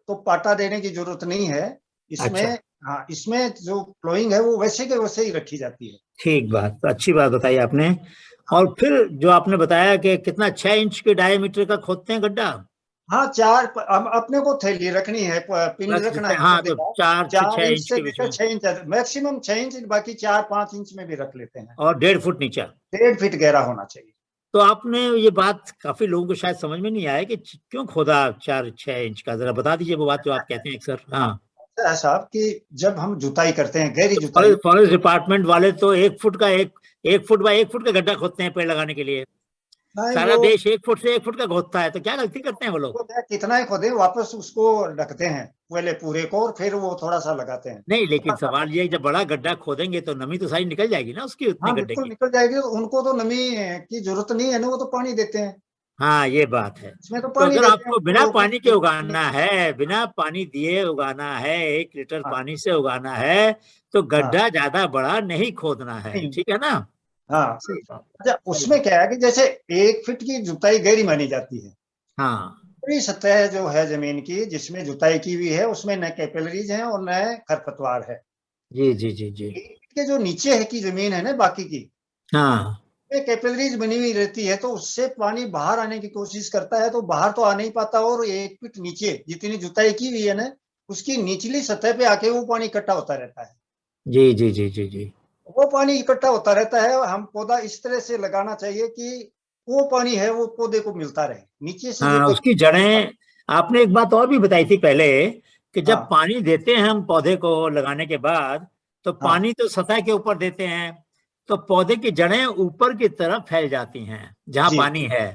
तो पाटा देने की जरूरत नहीं है इसमें। अच्छा, हाँ, इसमें जो फ्लोइंग है वो वैसे के वैसे ही रखी जाती है। ठीक बात, तो अच्छी बात बताई आपने। और फिर जो आपने बताया कि कितना 6 इंच के डायमीटर का खोदते हैं गड्ढा। हाँ, अपने को थैली रखनी है, पिंड बस रखना है हाँ, पौधे तो का। 4 से 6 4 इंच इंच से के बीच लेकर में, 6 इंच, मैक्सिमम 6 इंच, बाकी 4-5 इंच में भी रख लेते हैं। और 1.5 फुट नीचा। 1.5 फीट गहरा होना चाहिए। तो आपने ये बात काफी लोगों को शायद समझ में नहीं आया कि क्यों खोदा 4-6 इंच का, जरा बता दीजिए वो बात जो आप कहते हैं अक्सर। हाँ, ऐसा है साहब कि जब हम जुताई करते हैं, गहरी जुताई। फॉरेस्ट डिपार्टमेंट वाले तो 1 फुट का 1 फुट बाय 1 फुट का गड्ढा खोदते हैं पेड़ लगाने के लिए। नहीं, सारा देश 1 फुट से 1 फुट का खोदता है, तो क्या गलती करते हैं वो लोग? वो कितना ही खोदे, वापस उसको ढकते हैं पहले पूरे को, और फिर वो थोड़ा सा लगाते हैं। नहीं, लेकिन सवाल ये है, जब बड़ा गड्ढा खोदेंगे तो नमी तो सारी निकल जाएगी ना उसकी, उतने हाँ गड्ढे बिल्कुल की। निकल जाएगी। उनको तो नमी की जरूरत नहीं है ना, वो तो पानी देते हैं। हाँ ये बात है। इसमें तो तो पानी अगर देते हैं आपको बिना पानी के वो। उगाना है, बिना पानी दिए उगाना है, 1 लीटर हाँ पानी से उगाना है, तो हाँ। गड्ढा ज्यादा बड़ा नहीं खोदना है, नहीं। ठीक है ना? हाँ। सही बात। अच्छा, सही उसमें बात। क्या है कि जैसे 1 फीट की जुताई गहरी मानी जाती है। हाँ पूरी सतह जो है जमीन की जिसमें जुताई की हुई है, उसमें न कैपिलरीज हैं और न खरपतवार है। जी जी जी जी। 1 फीट के जो नीचे है की जमीन है ना, बाकी की हाँ कैपिलरीज बनी हुई रहती है, तो उससे पानी बाहर आने की कोशिश करता है, तो बाहर तो आ नहीं पाता। और 1 फीट नीचे जितनी जुताई की हुई है ना, उसकी निचली सतह पे आके वो पानी इकट्ठा होता रहता है। जी जी जी जी जी। वो पानी इकट्ठा होता रहता है। हम पौधा इस तरह से लगाना चाहिए कि वो पानी है वो पौधे को मिलता रहे, नीचे से जो हाँ, उसकी जड़ें। आपने एक बात और भी बताई थी पहले, कि जब हाँ पानी देते हैं हम पौधे को लगाने के बाद, तो हाँ पानी तो सतह के ऊपर देते हैं, तो पौधे की जड़ें ऊपर की तरफ फैल जाती हैं जहां जी पानी है।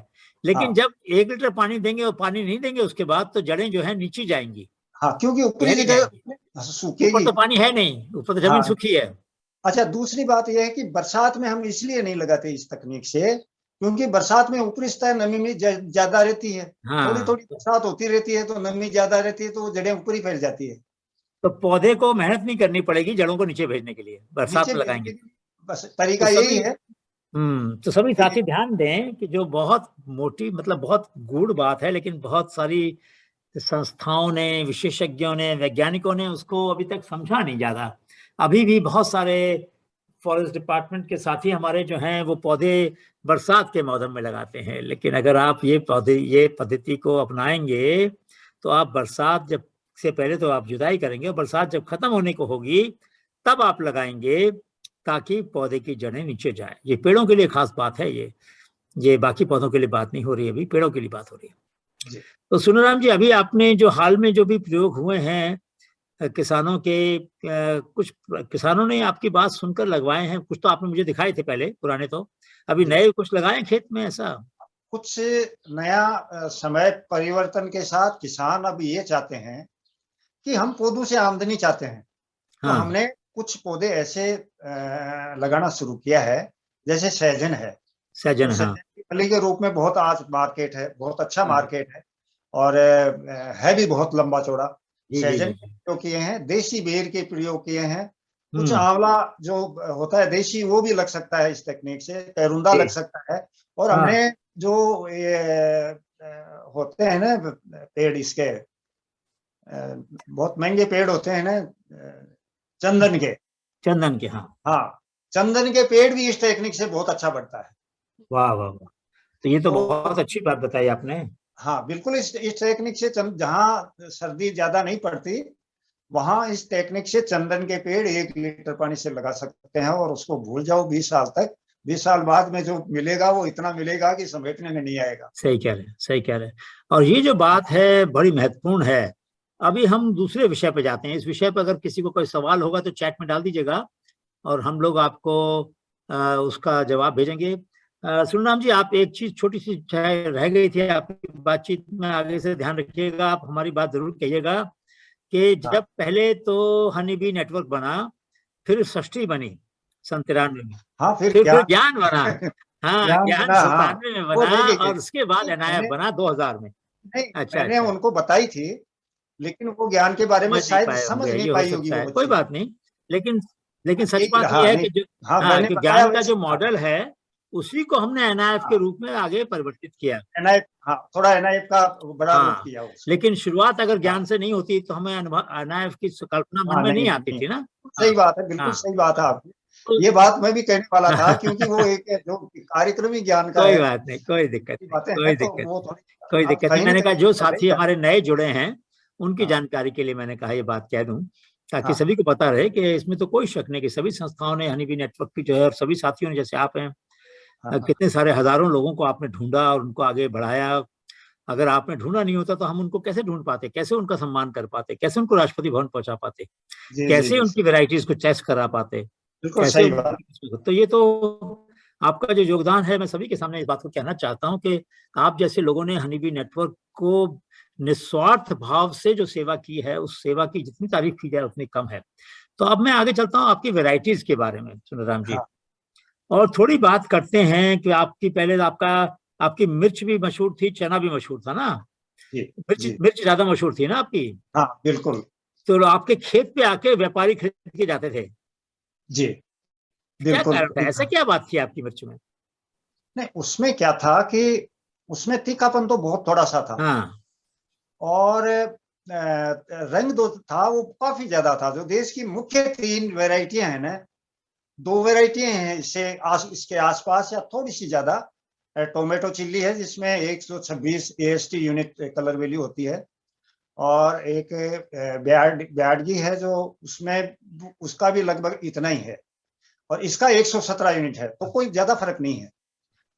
लेकिन हाँ जब 1 लीटर पानी देंगे और पानी नहीं देंगे उसके बाद, तो जड़ें जो है नीचे जाएंगी, हाँ, क्योंकि ऊपरी गहरी जाएंगी। जगह ऊपर सूखेगी। तो पानी है नहीं, ऊपर तो जमीन हाँ। सूखी है। अच्छा, दूसरी बात यह है कि बरसात में हम इसलिए नहीं लगाते इस तकनीक से, क्योंकि बरसात में ऊपरी सतह नमी में ज्यादा रहती है। थोड़ी हाँ, थोड़ी बरसात होती रहती है, तो नमी ज्यादा रहती है, तो जड़ें ऊपर ही फैल जाती है। तो पौधे को मेहनत नहीं करनी पड़ेगी जड़ों को नीचे भेजने के लिए, बरसात नीचे में भेजने लगाएंगे। की बस तो तरीका यही सभी है। तो सभी साथी ध्यान दें कि जो बहुत मोटी, मतलब बहुत गूढ़ बात है, लेकिन बहुत सारी संस्थाओं ने, विशेषज्ञों ने, वैज्ञानिकों ने उसको अभी तक समझा नहीं ज्यादा। अभी भी बहुत सारे फॉरेस्ट डिपार्टमेंट के साथी हमारे जो हैं वो पौधे बरसात के मौसम में लगाते हैं, लेकिन अगर आप ये पद्धति को अपनाएंगे तो आप बरसात जब से पहले तो आप जुताई करेंगे, और बरसात जब खत्म होने को होगी तब आप लगाएंगे, ताकि पौधे की जड़ें नीचे जाए। ये पेड़ों के लिए खास बात है, ये बाकी पौधों के लिए बात नहीं हो रही है, अभी पेड़ों के लिए बात हो रही है। जी। तो सुनाराम जी, अभी आपने जो हाल में जो भी प्रयोग हुए हैं किसानों के, कुछ किसानों ने आपकी बात सुनकर लगवाए हैं, कुछ तो आपने मुझे दिखाए थे पहले पुराने, तो अभी नए कुछ लगाए खेत में ऐसा? कुछ नया समय परिवर्तन के साथ किसान अब ये चाहते हैं कि हम पौधों से आमदनी चाहते हैं। तो हाँ। हमने कुछ पौधे ऐसे लगाना शुरू किया है, जैसे सहजन है। सहजन, तो हाँ। सहजन की फली के रूप में बहुत आज मार्केट है, बहुत अच्छा हाँ। मार्केट है, और है भी बहुत लंबा चौड़ा। जी जी सहजन जी। के प्रयोग किए हैं, देशी बेर के प्रयोग किए हैं, कुछ हम्म। आंवला जो होता है देशी वो भी लग सकता है इस टेक्निक से, करूंदा लग जी। सकता है। और हाँ। हमने जो ये होते हैं ना पेड़, इसके बहुत महंगे पेड़ होते हैं ना, चंदन के। चंदन के, हाँ। हाँ, चंदन के पेड़ भी इस टेक्निक से बहुत अच्छा बढ़ता है। वाह वाह वाह, तो ये तो तो बहुत अच्छी बात बताई आपने। हाँ, बिल्कुल इस टेक्निक से जहाँ सर्दी ज्यादा नहीं पड़ती, वहां इस टेक्निक से चंदन के पेड़ 1 लीटर पानी से लगा सकते हैं, और उसको भूल जाओ 20 साल तक। 20 साल बाद में जो मिलेगा वो इतना मिलेगा कि समेटने में नहीं आएगा। सही कह रहे हैं, सही कह रहे हैं। और ये जो बात है बड़ी महत्वपूर्ण है। अभी हम दूसरे विषय पे जाते हैं। इस विषय पर अगर किसी को कोई सवाल होगा तो चैट में डाल दीजिएगा और हम लोग आपको उसका जवाब भेजेंगे। सुनराम जी, आप एक चीज छोटी सी रह गई थी आपकी बातचीत में, आगे से ध्यान रखिएगा, आप हमारी बात जरूर कहिएगा कि जब पहले तो हनी बी नेटवर्क बना, फिर षष्ठी बनी सन 93 में, हाँ, फिर ज्ञान बना। हाँ, ज्ञान ज्ञान बना, हाँ। 97 में वो बना, देखिए, और उसके बाद एनआईएफ मैंने बना 2000 में। नहीं, अच्छा मैंने अच्छा, उनको बताई थी, लेकिन वो ज्ञान के बारे में समझ नहीं शायद पाए समझ होंगे, नहीं ये हो पाई होगी सकता वो है, कोई बच्ची। बात नहीं। लेकिन लेकिन सच एक बात हाँ, यह है नहीं, कि जो, हाँ, हाँ, मैंने कि बताया ज्ञान का वैसे जो मॉडल है उसी को हमने एनआईएफ के हाँ, रूप में आगे परिवर्तित किया। एनआईएफ, हाँ, थोड़ा एनआईएफ का बड़ा रोल हाँ, किया उसमें। लेकिन शुरुआत अगर हाँ, ज्ञान से नहीं होती तो हमें एनआईएफ की कल्पना मन हाँ, में नहीं, नहीं आती नहीं, थी ना। हाँ सही बात है, बिल्कुल हाँ। सही बात है आपकी। तो, ये बात मैं भी कहने वाला था, क्योंकि वो एक जो कार्यक्रमी ज्ञान का कोई है, बात नहीं, कोई दिक्कत नहीं, बातें हैं, कोई तो दिक्कत वो नहीं, थोड़ी कोई आप दिक्कत नहीं। कहीं ना मैंने कहा कहीं जो चल रही साथी है। हमारे नए जुड़े हैं उनकी हाँ, जानकारी के लिए मैंने कहा ये बात कह दूं, ताकि हाँ, सभी को पता रहे कि इसमें तो कोई शक नहीं कि सभी संस्थाओं ने हनी बी नेटवर्क की जो है, और सभी साथियों ने, जैसे आप हैं, हाँ, कितने सारे हजारों लोगों को आपने ढूंढा और उनको आगे बढ़ाया। अगर आपने ढूंढा नहीं होता तो हम उनको कैसे ढूंढ पाते, कैसे उनका सम्मान कर पाते, कैसे उनको राष्ट्रपति भवन पहुंचा पाते, जी, जी, कैसे जी, उनकी वैरायटीज को टेस्ट करा पाते, बिल्कुल कैसे सही बात। तो ये तो आपका जो योगदान है, मैं सभी के सामने इस बात को कहना चाहता हूं कि आप जैसे लोगों ने हनी बी नेटवर्क को निस्वार्थ भाव से जो सेवा की है, उस सेवा की जितनी तारीफ की जाए उतनी कम है। तो अब मैं आगे चलता हूं आपकी वैरायटीज के बारे में, सुनराम जी, हाँ, और थोड़ी बात करते हैं कि आपकी पहले आपकी मिर्च भी मशहूर थी, चना भी मशहूर था ना। जी, मिर्च जी, मिर्च ज्यादा मशहूर थी ना आपकी। हाँ, बिल्कुल, तो आपके खेत पे आके व्यापारी खरीद के जाते थे, जी, क्या बिल्कुल। कारण था, ऐसा क्या बात थी आपकी मिर्च में? नहीं, उसमें क्या था कि उसमें तीखापन तो बहुत थोड़ा सा था, हाँ। और रंग जो था वो काफी ज्यादा था। जो देश की मुख्य 3 वैरायटियां हैं ना, 2 वैरायटियां हैं इसके आसपास या थोड़ी सी ज्यादा। टोमेटो चिल्ली है जिसमें 126 AST यूनिट कलर वैल्यू होती है, और एक ब्याडगी है जो उसमें उसका भी लगभग इतना ही है, और इसका 117 यूनिट है, तो कोई ज्यादा फर्क नहीं है।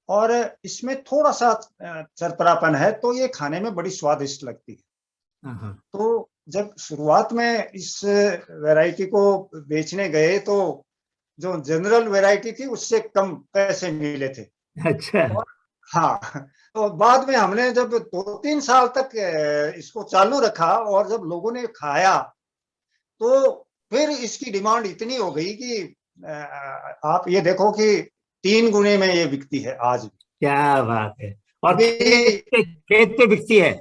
और इसमें थोड़ा सा चरपरापन है, तो ये खाने में बड़ी स्वादिष्ट लगती है। हाँ। तो जब शुरुआत में इस वैरायटी को बेचने गए तो जो जनरल वैरायटी थी उससे कम पैसे मिले थे। अच्छा। और हाँ, तो बाद में हमने जब 2-3 साल तक इसको चालू रखा, और जब लोगों ने खाया तो फिर इसकी डिमांड इतनी हो गई कि आप ये देखो कि 3 गुने में ये बिकती है आज भी। क्या बात है, और अभी खेत पे बिकती है।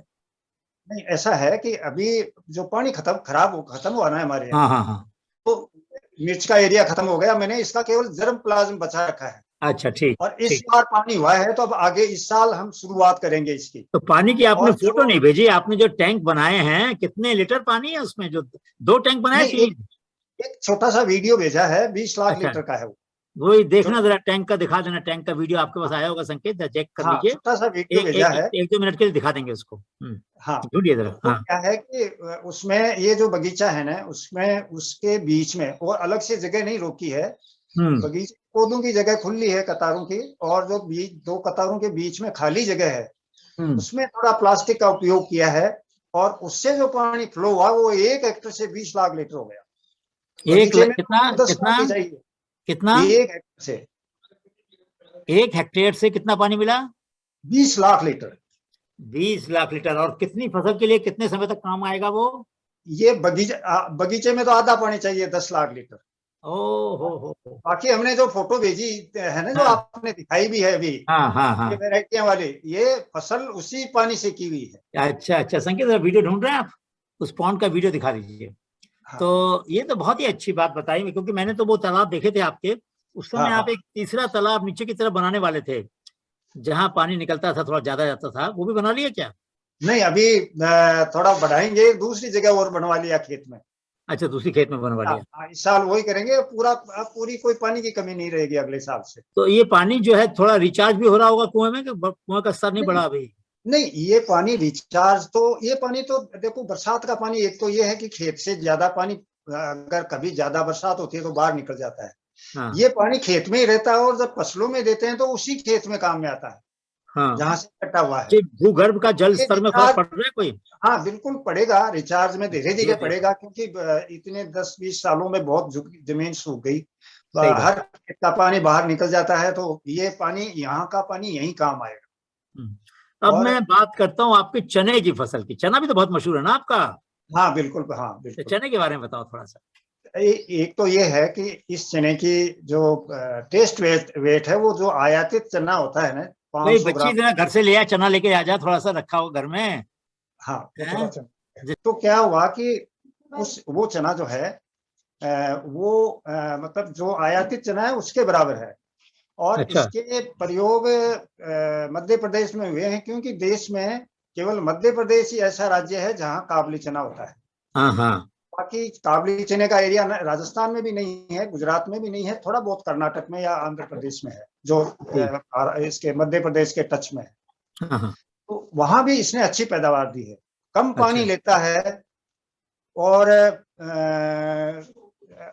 नहीं, ऐसा है कि अभी जो पानी खत्म हुआ ना हमारे यहाँ, हाँ हाँ हाँ। तो मिर्च का एरिया खत्म हो गया, मैंने इसका केवल जर्म प्लाज्म बचा रखा है, अच्छा, ठीक और इस ठीक। बार पानी हुआ है, तो अब आगे इस साल हम शुरुआत करेंगे इसकी। तो पानी की आपने और फोटो नहीं भेजी, आपने जो टैंक बनाए हैं कितने लीटर पानी है उसमें, जो 2 टैंक बनाए, नहीं, 3? एक छोटा सा वीडियो भेजा है, 20 लाख अच्छा, लीटर का है वो। वही देखना जरा, टैंक का दिखा देना, टैंक का वीडियो आपके पास आया होगा, संकेत चेक कर हाँ, लीजिए। छोटा सा वीडियो भेजा है। 1-2 मिनट के लिए दिखा देंगे उसको। हाँ, ढूंढिए जरा। तो हाँ। क्या है कि उसमें ये जो बगीचा है ना, उसमें उसके बीच में और अलग से जगह नहीं रोकी है। बगीचे पौधों की जगह खुली है, कतारों की, और जो 2 कतारों के बीच में खाली जगह है उसमें थोड़ा प्लास्टिक का उपयोग किया है और उससे जो पानी फ्लो हुआ वो 1 हेक्टेयर से 20 लाख लीटर हो गया। कितना 10 लाख चाहिए कितना 1 हेक्टेयर से 1 हेक्टेयर से कितना पानी मिला? 20 लाख लीटर। 20 लाख लीटर। और कितनी फसल के लिए कितने समय तक काम आएगा वो? ये बगीचे में तो आधा पानी चाहिए 10 लाख लीटर। ओ हो। बाकी हमने जो फोटो भेजी है ना, जो हाँ। आपने दिखाई भी है अभी, हाँ। ये वैरायटियां वाली, ये फसल उसी पानी से की हुई है। अच्छा संकेत, वीडियो ढूंढ रहे हैं आप? उस पॉन्ड का वीडियो दिखा दीजिए। हाँ। तो ये तो बहुत ही अच्छी बात बताई, क्योंकि मैंने तो वो तालाब देखे थे आपके, उस समय हाँ, आप एक तीसरा तालाब नीचे की तरफ बनाने वाले थे, जहां पानी निकलता था, थोड़ा ज्यादा जाता था, वो भी बना लिया क्या? नहीं, अभी थोड़ा बढ़ाएंगे, दूसरी जगह और बनवा लिया खेत में। अच्छा, दूसरी खेत में बनवा लिया। इस साल वही करेंगे, पूरी कोई पानी की कमी नहीं रहेगी अगले साल से। तो ये पानी जो है थोड़ा रिचार्ज भी हो रहा होगा कुएं में, कि कुएं का स्तर नहीं बढ़ा अभी? नहीं, ये पानी रिचार्ज तो, ये पानी तो देखो, बरसात का पानी, एक तो ये है कि खेत से ज्यादा पानी अगर कभी ज्यादा बरसात होती है तो बाहर निकल जाता है। हाँ। ये पानी खेत में ही रहता है और जब फसलों में देते हैं तो उसी खेत में काम में आता है। हाँ। जहां से इकट्ठा हुआ है। भूगर्भ का जल स्तर में फर्क पड़ रहा है कोई? हाँ, बिल्कुल पड़ेगा, रिचार्ज में धीरे धीरे पड़ेगा, क्योंकि इतने 10-20 सालों में बहुत जमीन सूख गई, हर खेत का पानी बाहर निकल जाता है, तो ये पानी, यहाँ का पानी यही काम आएगा। अब मैं बात करता हूँ आपके चने की फसल की। चना भी तो बहुत मशहूर है ना आपका? हाँ बिल्कुल, हाँ बिल्कुल। चने के बारे में बताओ थोड़ा सा। एक तो ये है कि इस चने की जो टेस्ट वेट है, वो जो आयातित चना होता है ना, 500 ग्राम। बच्ची घर से ले आया चना, लेके आ जा, थोड़ा सा रखा हो घर में। हाँ, तो क्या हुआ कि वो चना जो है वो मतलब जो आयातित चना है उसके बराबर है। और अच्छा। इसके प्रयोग मध्य प्रदेश में हुए हैं, क्योंकि देश में केवल मध्य प्रदेश ही ऐसा राज्य है जहाँ काबुली चना होता है। हाँ। बाकी काबुली चने का एरिया राजस्थान में भी नहीं है, गुजरात में भी नहीं है, थोड़ा बहुत कर्नाटक में या आंध्र प्रदेश में है, जो इसके मध्य प्रदेश के टच में है। हाँ। तो वहां भी इसने अच्छी पैदावार दी है, कम पानी लेता है और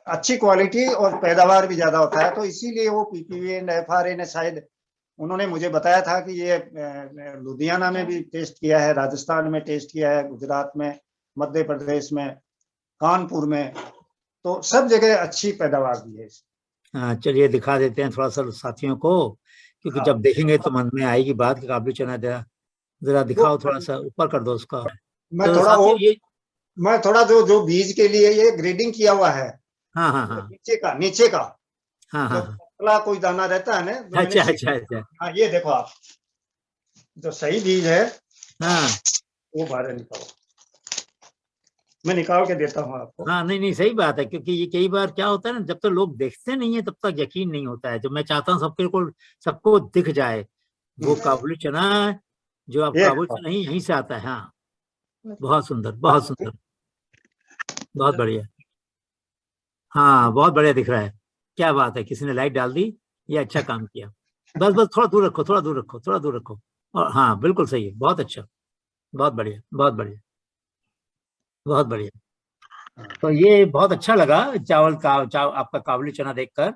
अच्छी क्वालिटी और पैदावार भी ज्यादा होता है। तो इसीलिए वो पीपीवी एंड एफआरए ने शायद, उन्होंने मुझे बताया था कि ये लुधियाना में भी टेस्ट किया है, राजस्थान में टेस्ट किया है, गुजरात में, मध्य प्रदेश में, कानपुर में, तो सब जगह अच्छी पैदावार दी है। हाँ, चलिए दिखा देते हैं थोड़ा सा साथियों को, क्योंकि जब देखेंगे तो मन में आएगी बात कि काबुली चना जरा दिखाओ, थोड़ा सा ऊपर कर दो उसका। मैं थोड़ा जो बीज के लिए ये ग्रेडिंग किया हुआ है। हाँ। नीचे का हाँ। जो पतला कोई दाना रहता है ना। अच्छा। हाँ, ये देखो आप, जो सही बीज है, हाँ, वो बाहर निकालो, मैं निकाल के देता हूँ आपको। हाँ, नहीं सही बात है, क्योंकि ये कई बार क्या होता है ना, जब तक लोग देखते नहीं है तब तक यकीन नहीं होता है। जो मैं चाहता हूँ सबको दिख जाए वो काबुली चना, जो आप काबुली चना ही यहीं से आता है। हाँ, बहुत सुंदर, बहुत सुंदर, बहुत बढ़िया। हाँ, बहुत बढ़िया दिख रहा है। क्या बात है, किसी ने लाइट डाल दी, ये अच्छा काम किया। बस थोड़ा दूर रखो, थोड़ा दूर रखो। और हाँ, बिल्कुल सही है, बहुत अच्छा, बहुत बढ़िया, बहुत बढ़िया, बहुत बढ़िया। तो ये बहुत अच्छा लगा आपका काबुली चना देखकर।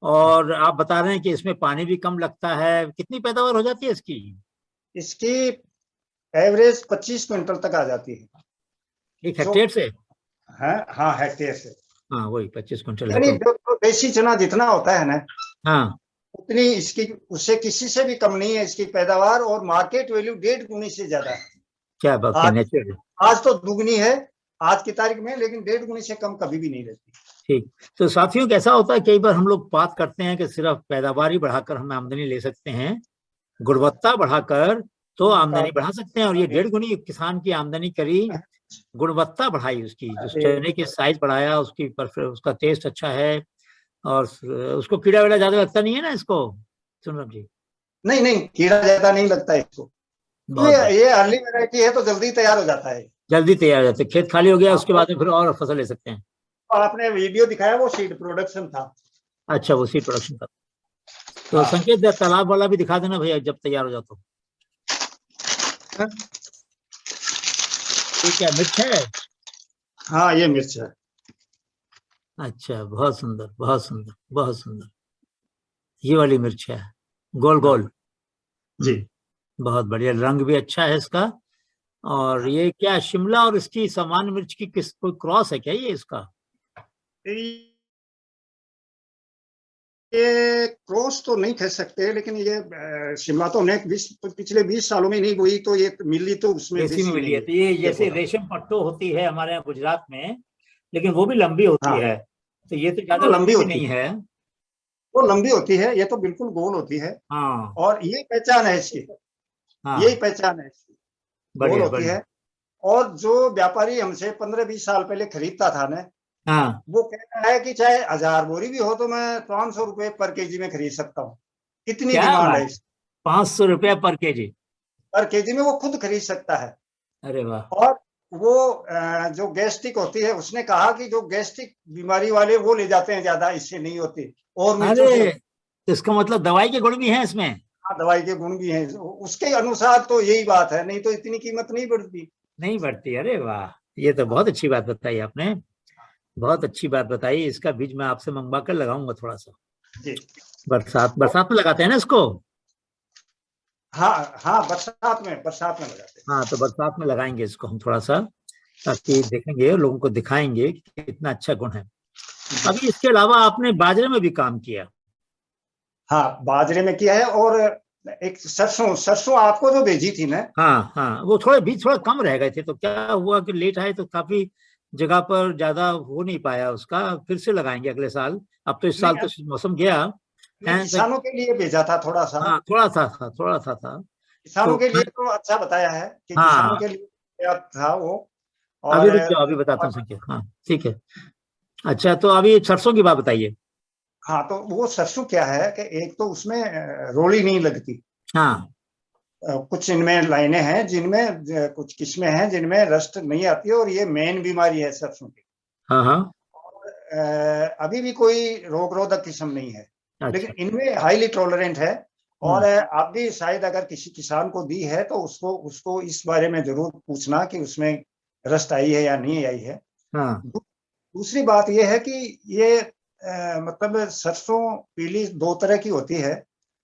और आप बता रहे हैं कि इसमें पानी भी कम लगता है। कितनी पैदावार हो जाती है इसकी एवरेज 25 क्विंटल तक आ जाती है 1 हेक्टेयर से? हाँ, हेक्टेयर से। हाँ, वही 25 क्विंटल है। तो देसी चना जितना होता है ना, हाँ, उतनी इसकी, उससे किसी से भी कम नहीं है इसकी पैदावार, और मार्केट वैल्यू 1.5 गुनी से ज्यादा है। क्या बात है, आज तो दुगनी है आज की तारीख में, लेकिन 1.5 गुनी से कम कभी भी नहीं रहती। ठीक। तो साथियों, कैसा होता है, कई बार हम लोग बात करते हैं कि सिर्फ पैदावार ही बढ़ाकर हम आमदनी ले सकते हैं, गुणवत्ता बढ़ाकर तो आमदनी बढ़ा सकते हैं। और ये 1.5 गुनी किसान की आमदनी करी, गुणवत्ता बढ़ाई उसकी, जो चने के साइज बढ़ाया, उसका टेस्ट अच्छा है, और उसको कीड़ा वीड़ा ज्यादा लगता नहीं है ना इसको, सुनम जी? नहीं, कीड़ा ज्यादा नहीं लगता है इसको। ये अर्ली वैरायटी है तो जल्दी तैयार हो जाता है। जल्दी तैयार हो जाता है, खेत खाली हो गया उसके बाद में फिर और फसल ले सकते हैं। आपने वीडियो दिखाया, वो सीड प्रोडक्शन था। अच्छा, वो सीड प्रोडक्शन था। तो संकेत, तालाब वाला भी दिखा देना भैया जब तैयार हो जाता। ये क्या मिर्च है? हाँ, ये मिर्च है। अच्छा, बहुत सुंदर, बहुत सुंदर, बहुत सुंदर। ये वाली मिर्च है, गोल गोल। जी। बहुत बढ़िया, रंग भी अच्छा है इसका। और ये क्या शिमला और इसकी सामान्य मिर्च की किस कोई क्रॉस है क्या ये इसका? ये क्रॉस तो नहीं कह सकते, लेकिन ये शिमला तो हमने पिछले 20 सालों में नहीं बोई, तो ये मिली तो उसमें देसी में देसी मिली नहीं है। तो ये जैसे बोला। रेशम पट्टो होती है हमारे यहाँ गुजरात में, लेकिन वो भी लंबी होती हाँ, है, तो ये तो ज्यादा वो लंबी लंबी भी होती नहीं है, है। वो लंबी होती है, ये तो बिल्कुल गोल होती है। हाँ और यही पहचान है इसकी, यही हाँ, पहचान है इसकी, गोल बढ़िया होती बढ़िया। है। और जो व्यापारी हमसे 15-20 साल पहले खरीदता था ना, हाँ, वो कहता है कि चाहे 1000 बोरी भी हो तो मैं 500 रुपए पर केजी में खरीद सकता हूँ। इतनी क्या डिमांड बात, है इस 500 रुपया पर केजी? पर केजी में, वो खुद खरीद सकता है। अरे वाह। और वो जो गैस्ट्रिक होती है, उसने कहा कि जो गैस्ट्रिक बीमारी वाले वो ले जाते हैं ज्यादा, इससे नहीं होती, और मिर्चों से अरे, तो इसका मतलब दवाई के गुण भी हैं इसमें? दवाई के गुण भी हैं उसके अनुसार, तो यही बात है, नहीं तो इतनी कीमत नहीं बढ़ती। नहीं बढ़ती? अरे वाह, ये तो बहुत अच्छी बात बताई आपने, बहुत अच्छी बात बताई। इसका बीज मैं आपसे मंगवा कर लगाऊंगा थोड़ा सा। जी। बरसात बरसात में लगाते हैं ना इसको? हाँ हाँ, बरसात में लगाते हैं। हाँ, तो बरसात में लगाएंगे इसको हम थोड़ा सा, ताकि देखेंगे, लोगों को दिखाएंगे कि कितना अच्छा गुण है। अभी इसके अलावा आपने बाजरे में भी काम किया? हाँ, बाजरे में किया है, और एक सरसों सरसों आपको जो भेजी थी ना, हाँ हाँ, वो थोड़े बीज थोड़ा कम रह गए थे, तो क्या हुआ कि लेट आए तो काफी जगह पर ज्यादा हो नहीं पाया उसका, फिर से लगाएंगे अगले साल। अब तो इस साल तो नहीं, मौसम गया है तो। किसानों के लिए भेजा था थोड़ा सा। हाँ, थोड़ा सा था। किसानों तो के लिए तो अच्छा बताया है कि किसानों हाँ, के लिए क्या था वो। अभी और रुक जाओ, अभी बताता हूँ संख्या। हाँ ठीक है। अच्छा, तो अभी सरसों की बात बताइए। हाँ, तो वो सरसों क्या है कि एक तो उसमें रोली नहीं लगती। हाँ कुछ इनमें लाइनें हैं जिनमें कुछ किस्में हैं जिनमें रस्ट नहीं आती है, और ये मेन बीमारी है सरसों की। हाँ हाँ। अभी भी कोई रोग रोधक किस्म नहीं है, अच्छा। लेकिन इनमें हाईली टॉलरेंट है। और हम्म। आप भी शायद अगर किसी किसान को दी है तो उसको उसको इस बारे में जरूर पूछना कि उसमें रस्ट आई है या नहीं आई है। हाँ। दूसरी बात यह है कि ये मतलब सरसों पीली दो तरह की होती है।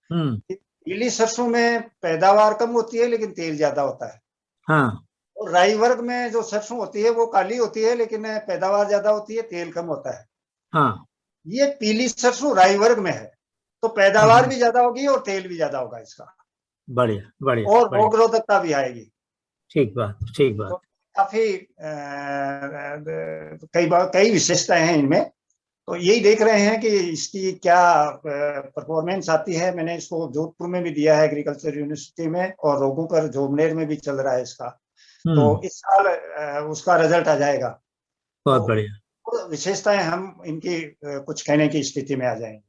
हम्म। पीली सरसों में पैदावार कम होती है लेकिन तेल ज्यादा होता है। हाँ और राई वर्ग में जो सरसों होती है वो काली होती है लेकिन पैदावार ज्यादा होती है, तेल कम होता है। हाँ। ये पीली सरसों राई वर्ग में है, तो पैदावार भी ज्यादा होगी और तेल भी ज्यादा होगा इसका, बढ़िया बढ़िया और बढ़िया। रोग रोधकता भी आएगी। ठीक बात, ठीक बात। तो काफी कई विशेषताएं हैं इनमें। तो यही देख रहे हैं कि इसकी क्या परफॉर्मेंस आती है। मैंने इसको जोधपुर में भी दिया है एग्रीकल्चर यूनिवर्सिटी में, और रोगों पर जोबनेर में भी चल रहा है इसका। तो इस साल उसका रिजल्ट आ जाएगा, बहुत तो बढ़िया। विशेषताएं हम इनकी कुछ कहने की स्थिति में आ जाएंगे।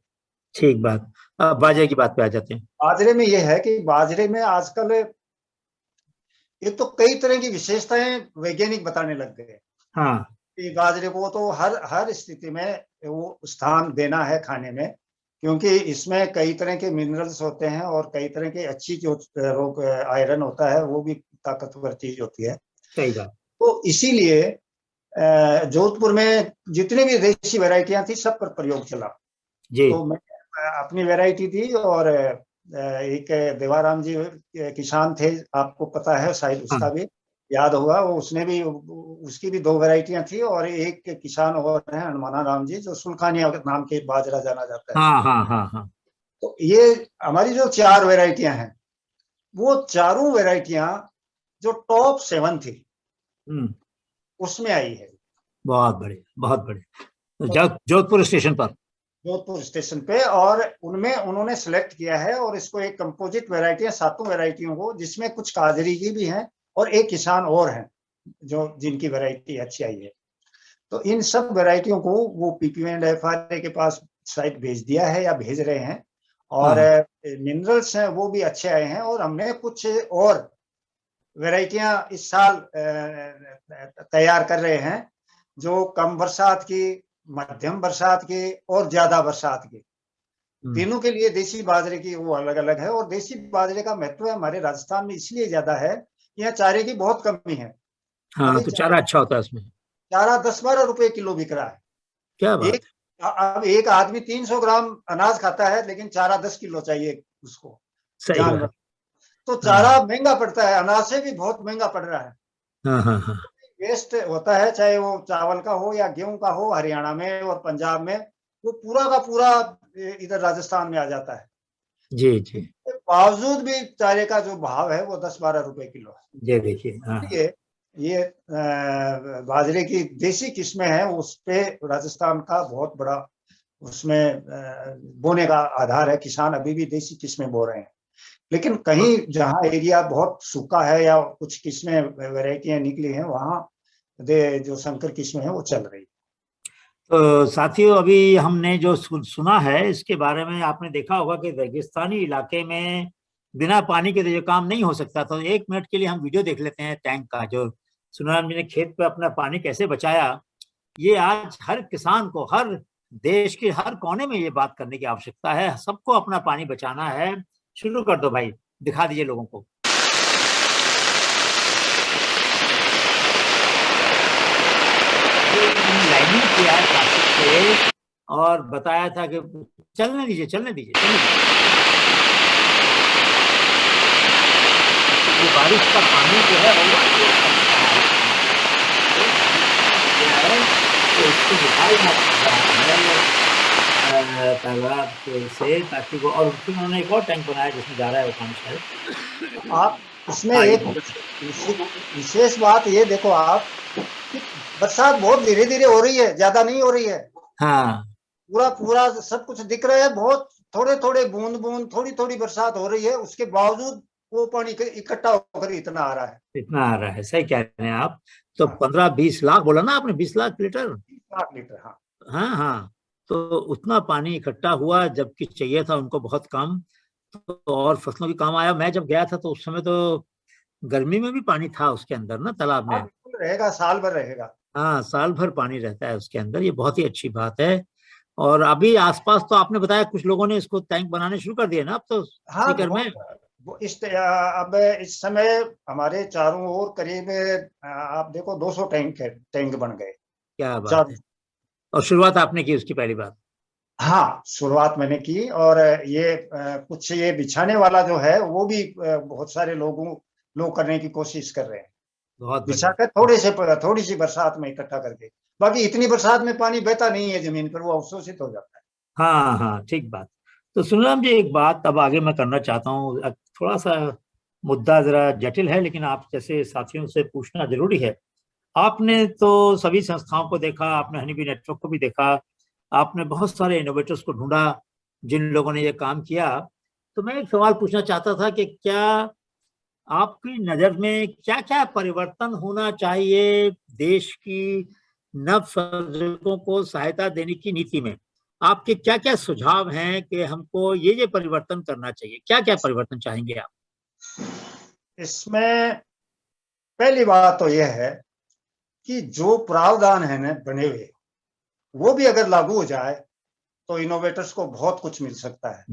ठीक बात। अब बाजे की बात पे आ जाते हैं। बाजरे में यह है कि बाजरे में आजकल एक तो कई तरह की विशेषताएं वैज्ञानिक बताने लग गए हाँ कि बाजरे को तो हर हर स्थिति में वो स्थान देना है खाने में, क्योंकि इसमें कई तरह के मिनरल्स होते हैं और कई तरह के अच्छी जो रोग आयरन होता है वो भी ताकतवर चीज होती है। सही बात। तो इसीलिए जोधपुर में जितनी भी देसी वैरायटियां थी सब पर प्रयोग चला। जी। तो मैं अपनी वैरायटी दी, और एक देवाराम जी किसान थे, आपको पता है शायद, उसका हाँ भी याद होगा, वो उसने भी, उसकी भी 2 वैरायटियां थी। और एक किसान और हैं हनुमाना राम जी, जो सुल्खानिया नाम के बाजरा जाना जाता है। हाँ हाँ हाँ हाँ। तो ये हमारी जो 4 वैरायटियां हैं, वो चारों वैरायटियां जो टॉप 7 थी उसमें आई है। बहुत बढ़िया, बहुत बढ़िया। तो जोधपुर स्टेशन पर। जोधपुर स्टेशन पे, और उनमें उन्होंने सिलेक्ट किया है, और इसको एक कंपोजिट वैरायटी है 7 वैरायटियों को, जिसमें कुछ काजरी की भी हैं और एक किसान और हैं जो जिनकी वैरायटी अच्छी आई है। तो इन सब वैरायटियों को वो PPM&FRA के पास शायद भेज दिया है या भेज रहे हैं, और मिनरल्स हैं वो भी अच्छे आए हैं। और हमने कुछ और वैरायटियां इस साल तैयार कर रहे हैं, जो कम बरसात की, मध्यम बरसात की और ज्यादा बरसात की, तीनों के लिए देसी बाजरे की वो अलग अलग है। और देसी बाजरे का महत्व हमारे राजस्थान में इसलिए ज्यादा है, यहाँ चारे की बहुत कमी है। हाँ, अभी तो चारा अच्छा होता है उसमें। चारा 10-12 रुपए किलो बिक रहा है। क्या बात एक अब एक आदमी 300 ग्राम अनाज खाता है, लेकिन चारा 10 किलो चाहिए उसको, है। सही जानवर। बात। तो चारा महंगा पड़ता है, अनाज से भी बहुत महंगा पड़ रहा है। हाँ। वेस्ट होता है, चाहे वो चावल का हो या गेहूं का हो, हरियाणा में और पंजाब में, वो पूरा का पूरा इधर राजस्थान में आ जाता है। जी जी। बावजूद भी चारे का जो भाव है वो 10-12 रुपए किलो है। ये देखिए। हाँ। ये बाजरे की देसी किस्में हैं, उस पे राजस्थान का बहुत बड़ा उसमें बोने का आधार है। किसान अभी भी देसी किस्में बो रहे हैं, लेकिन कहीं जहां एरिया बहुत सूखा है या कुछ किस्में वैरायटियां निकली हैं, वहां जो संकर किस्में हैं वो चल रही है। तो साथियों, अभी हमने जो सुना है इसके बारे में आपने देखा होगा कि रेगिस्तानी इलाके में बिना पानी के तो ये काम नहीं हो सकता। तो 1 मिनट के लिए हम वीडियो देख लेते हैं टैंक का, जो सुनाराम जी ने खेत पे अपना पानी कैसे बचाया। ये आज हर किसान को, हर देश के हर कोने में ये बात करने की आवश्यकता है। सबको अपना पानी बचाना है। शुरू कर दो भाई, दिखा दीजिए लोगों को। लाइनिंग किया है प्लास्टिक से और बताया था कि चलने दीजिए, चलने दीजिए, चलने दीजिए। ये बारिश का पानी जो है उसको निकालना तालाब से, ताकि वो, और फिर उन्होंने एक और टैंक बनाया जिसमें जा रहा है वो पानी शायद। आप इसमें एक विशेष बात ये देखो आप, बरसात बहुत धीरे धीरे हो रही है, ज्यादा नहीं हो रही है। हाँ, पूरा सब कुछ दिख रहा है, बहुत थोड़े थोड़े बूंद बूंद थोड़ी थोड़ी बरसात हो रही है, उसके बावजूद वो पानी इकट्ठा होकर इतना आ रहा है। इतना आ रहा है, सही कह रहे हैं आप। तो 15-20 लाख बोला ना आपने, 20 लाख लीटर? 20 लाख लीटर, हाँ। हाँ। तो उतना पानी इकट्ठा हुआ, जबकि चाहिए था उनको बहुत कम। तो और फसलों भी काम आया। मैं जब गया था तो उस समय तो गर्मी में भी पानी था उसके अंदर ना, तालाब में। बिल्कुल रहेगा, साल भर रहेगा। हाँ, साल भर पानी रहता है उसके अंदर। ये बहुत ही अच्छी बात है। और अभी आसपास तो आपने बताया कुछ लोगों ने इसको टैंक बनाने शुरू कर दिए ना अब तो, हाँ, सीकर में। अब इस समय हमारे चारों ओर करीब आप देखो 200 टैंक बन गए। क्या बात है। और शुरुआत आपने की उसकी, पहली बात? हाँ, शुरुआत मैंने की। और ये कुछ ये बिछाने वाला जो है वो भी बहुत सारे लोग करने की कोशिश कर रहे हैं। बहुत बिछा कर थोड़ी सी बरसात में इकट्ठा करके। बाकी इतनी बरसात में पानी बहता नहीं है जमीन पर, वो अवशोषित हो जाता है। हाँ, ठीक बात। तो सुनराम जी, एक बात अब आगे मैं करना चाहता हूँ। थोड़ा सा मुद्दा जरा जटिल है, लेकिन आप जैसे साथियों से पूछना जरूरी है। आपने तो सभी संस्थाओं को देखा, आपने हनीबी नेटवर्क को भी देखा, आपने बहुत सारे इनोवेटर्स को ढूंढा जिन लोगों ने ये काम किया। तो मैं एक सवाल पूछना चाहता था कि क्या आपकी नजर में क्या क्या परिवर्तन होना चाहिए देश की नवसर्जकों को सहायता देने की नीति में? आपके क्या क्या सुझाव हैं कि हमको ये परिवर्तन करना चाहिए? क्या क्या परिवर्तन चाहेंगे आप? इसमें पहली बात तो यह है कि जो प्रावधान है ना बने हुए, वो भी अगर लागू हो जाए तो इनोवेटर्स को बहुत कुछ मिल सकता है।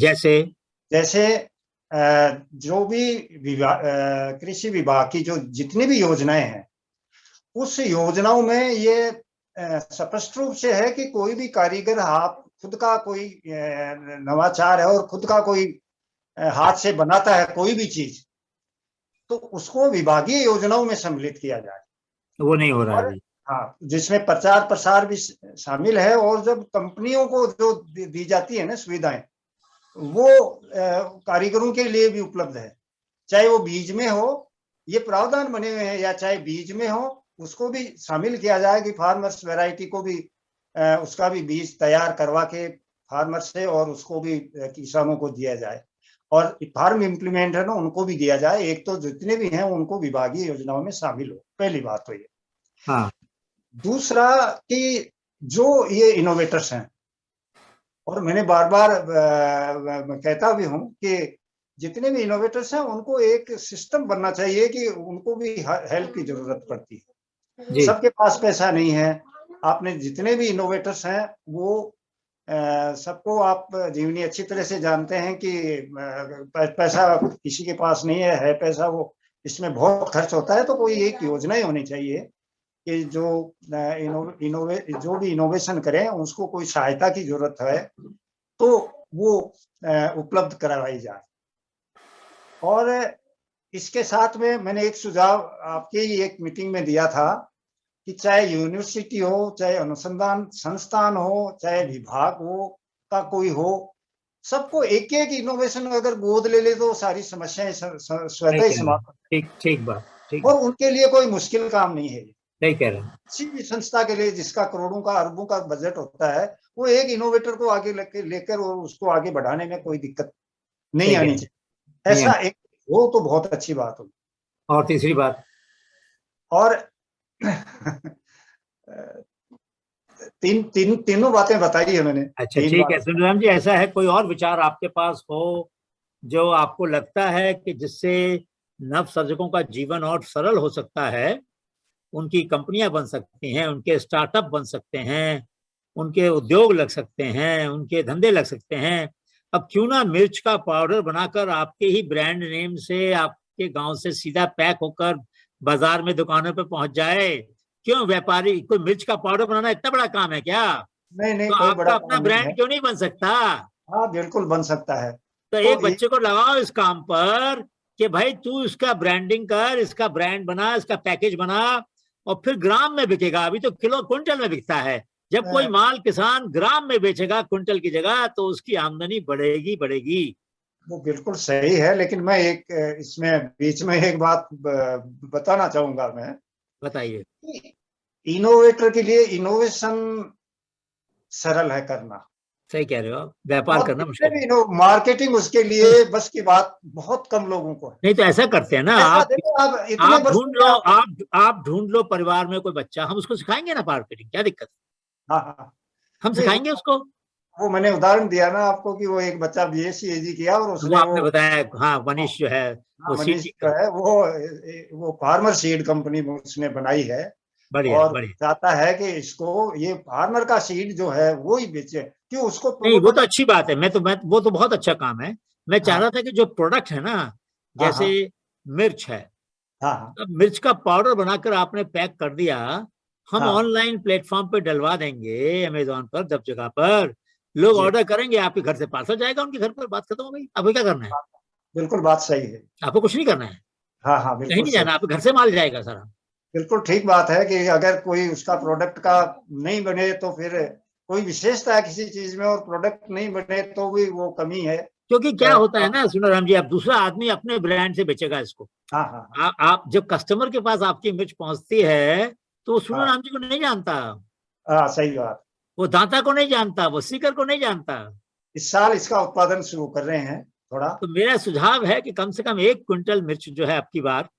जैसे जो भी कृषि विभाग की जो जितनी भी योजनाएं हैं, उस योजनाओं में ये स्पष्ट रूप से है कि कोई भी कारीगर खुद का कोई नवाचार है और खुद का कोई हाथ से बनाता है कोई भी चीज, तो उसको विभागीय योजनाओं में सम्मिलित किया जाए। वो नहीं हो रहा है। हाँ, जिसमें प्रचार प्रसार भी शामिल है। और जब कंपनियों को जो दी जाती है ना सुविधाएं, वो कारीगरों के लिए भी उपलब्ध है। चाहे वो बीज में हो, ये प्रावधान बने हुए हैं, या चाहे बीज में हो, उसको भी शामिल किया जाए कि फार्मर्स वैरायटी को भी उसका भी बीज तैयार करवा के फार्मर से और उसको भी किसानों को दिया जाए। और फार्म इम्प्लीमेंट है ना, उनको भी दिया जाए। एक तो जितने भी हैं उनको विभागीय योजनाओं में शामिल हो, पहली बात तो ये। हाँ। दूसरा कि जो ये इनोवेटर्स हैं, और मैंने बार बार कहता भी हूं कि जितने भी इनोवेटर्स हैं उनको एक सिस्टम बनना चाहिए कि उनको भी हेल्प की जरूरत पड़ती है। सबके पास पैसा नहीं है। आपने जितने भी इनोवेटर्स हैं वो सबको आप जीवनी अच्छी तरह से जानते हैं कि पैसा किसी के पास नहीं है पैसा, वो इसमें बहुत खर्च होता है। तो कोई एक योजना ही होनी चाहिए कि जो जो भी इनोवेशन करें उसको कोई सहायता की जरूरत है तो वो उपलब्ध करवाई जाए। और इसके साथ में मैंने एक सुझाव आपके ही एक मीटिंग में दिया था कि चाहे यूनिवर्सिटी हो, चाहे अनुसंधान संस्थान हो, चाहे विभाग हो का कोई हो, सबको एक एक इनोवेशन अगर गोद ले ले तो सारी समस्याएं स्वतः ही समाप्त। ठीक ठीक बात, ठीक। और उनके लिए कोई मुश्किल काम नहीं है। नहीं कह रहे हैं। किसी भी संस्था के लिए जिसका करोड़ों का अरबों का बजट होता है, वो एक इनोवेटर को आगे लेकर और उसको आगे बढ़ाने में कोई दिक्कत नहीं आनी चाहिए। ऐसा एक हो तो बहुत अच्छी बात होगी। और तीसरी बात, और तीनों बातें बताई है मैंने। अच्छा ठीक है सुंदराम जी, ऐसा है कोई और विचार आपके पास हो जो आपको लगता है कि जिससे नव सर्जकों का जीवन और सरल हो सकता है, उनकी कंपनियां बन सकती हैं, उनके स्टार्टअप बन सकते हैं, उनके उद्योग लग सकते हैं, उनके धंधे लग सकते हैं। अब क्यों ना मिर्च का पाउडर बनाकर आपके ही ब्रांड नेम से आपके गांव से सीधा पैक होकर बाजार में दुकानों पे पहुंच जाए। क्यों व्यापारी, कोई मिर्च का पाउडर बनाना इतना बड़ा काम है क्या? नहीं तो कोई आपका बड़ा अपना काम ब्रांड नहीं है। क्यों नहीं बन सकता? हाँ बिल्कुल बन सकता है। तो एक बच्चे को लगाओ इस काम पर कि भाई तू इसका ब्रांडिंग कर, इसका ब्रांड बना, इसका पैकेज बना, और फिर ग्राम में बिकेगा। अभी तो किलो क्विंटल में बिकता है। जब कोई माल किसान ग्राम में बेचेगा क्विंटल की जगह, तो उसकी आमदनी बढ़ेगी बढ़ेगी। वो बिल्कुल सही है, लेकिन मैं एक इसमें बीच में एक बात बताना चाहूंगा। मैं बताइए। इनोवेटर के लिए इनोवेशन सरल है करना। सही कह रहे हो आप, व्यापार करना मुश्किल है। मार्केटिंग उसके लिए बस की बात बहुत कम लोगों को है। नहीं तो ऐसा करते हैं ना, आप इतने ढूंढ लो, आप ढूंढ लो परिवार में कोई बच्चा, हम उसको सिखाएंगे ना मार्केटिंग, क्या दिक्कत है? हाँ हम सिखाएंगे उसको। वो मैंने उदाहरण दिया ना आपको कि वो एक बच्चा BSc AG किया और उसने आपने बताया, हाँ मनीष जो है वो मनीष जो है वो फार्मर सीड कंपनी उसने बनाई है। बढ़िया, और बढ़िया। चाहता है कि इसको ये फार्मर का सीड जो है वो ही बेचे, क्यों उसको नहीं वो तो अच्छी बात है। मैं वो तो बहुत अच्छा काम है। मैं चाह रहा था कि जो प्रोडक्ट है ना, जैसे मिर्च है, अब मिर्च का पाउडर बनाकर आपने पैक कर दिया, हम ऑनलाइन प्लेटफॉर्म पे डलवा देंगे, अमेजोन पर, सब जगह पर लोग ऑर्डर करेंगे, आपके घर से पार्सल जाएगा उनके घर पर, बात खत्म हो गई। आपको क्या करना है? बिल्कुल बात सही है। आपको कुछ नहीं करना है। हाँ कहीं नहीं जाना, आपके घर से माल जाएगा सारा। बिल्कुल ठीक बात है कि अगर कोई उसका प्रोडक्ट का नहीं बने तो फिर कोई विशेषता है किसी चीज में, और प्रोडक्ट नहीं बने तो भी वो कमी है। क्योंकि क्या होता है ना सुंदराम जी, अब दूसरा आदमी अपने ब्रांड से बेचेगा इसको। आप जब कस्टमर के पास आपकी मिर्च पहुंचती है तो सुंदराम जी को नहीं जानता। सही बात। वो दांता को नहीं जानता, वो सीकर को नहीं जानता। इस साल इसका उत्पादन शुरू कर रहे हैं थोड़ा। तो मेरा सुझाव है कि कम से कम 1 क्विंटल मिर्च जो है आपकी बार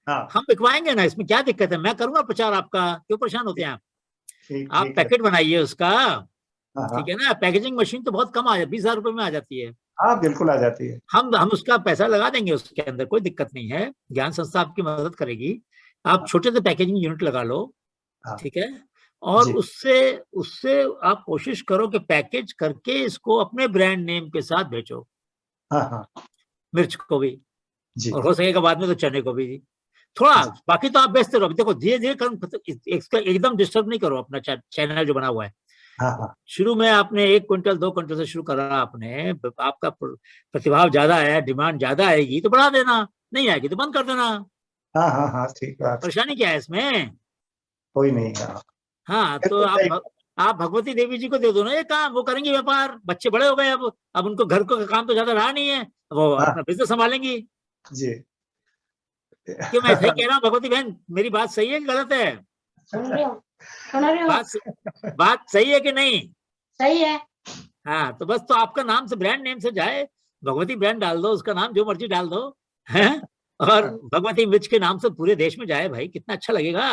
हम बिकवाएंगे ना, इसमें क्या दिक्कत है? मैं करूंगा प्रचार आपका, क्यों परेशान होते हैं आप पैकेट बनाइए उसका, ठीक है ना। पैकेजिंग मशीन तो बहुत कम आ जाती है, 20,000 रुपए में आ जाती है। हाँ बिल्कुल आ जाती है। हम उसका पैसा लगा देंगे उसके अंदर, कोई दिक्कत नहीं है। ज्ञान संस्था आपकी मदद करेगी। आप छोटे से पैकेजिंग यूनिट लगा लो, ठीक है, और उससे आप कोशिश करो कि पैकेज करके इसको अपने ब्रांड नेम के साथ बेचो। मिर्च को भी, और हो सकेगा बाद में तो चने को भी थोड़ा। बाकी तो आप बेचते रहो। देखो धीरे धीरे इसका एकदम डिस्टर्ब नहीं करो अपना चैनल जो बना हुआ है। शुरू में आपने 1 क्विंटल 2 क्विंटल से शुरू करा, आपने आपका प्रतिभाव ज्यादा है, डिमांड ज्यादा आएगी तो बढ़ा देना, नहीं आएगी तो बंद कर देना। ठीक है। परेशानी क्या है इसमें? कोई नहीं। हाँ तो आप भगवती देवी जी को दे दो ना ये काम, वो करेंगे व्यापार। बच्चे बड़े हो गए, अब उनको घर का काम तो ज्यादा रहा नहीं है, वो अपना बिजनेस संभालेंगी जी। क्यों? मैं सही कह रहा हूँ भगवती बहन, मेरी बात सही है कि गलत है? बात सही है कि नहीं? सही है। हाँ तो बस, तो आपका नाम से, ब्रांड नेम से जाए, भगवती ब्रांड डाल दो, उसका नाम जो मर्जी डाल दो, है, और भगवती मिर्च के नाम से पूरे देश में जाए, भाई कितना अच्छा लगेगा।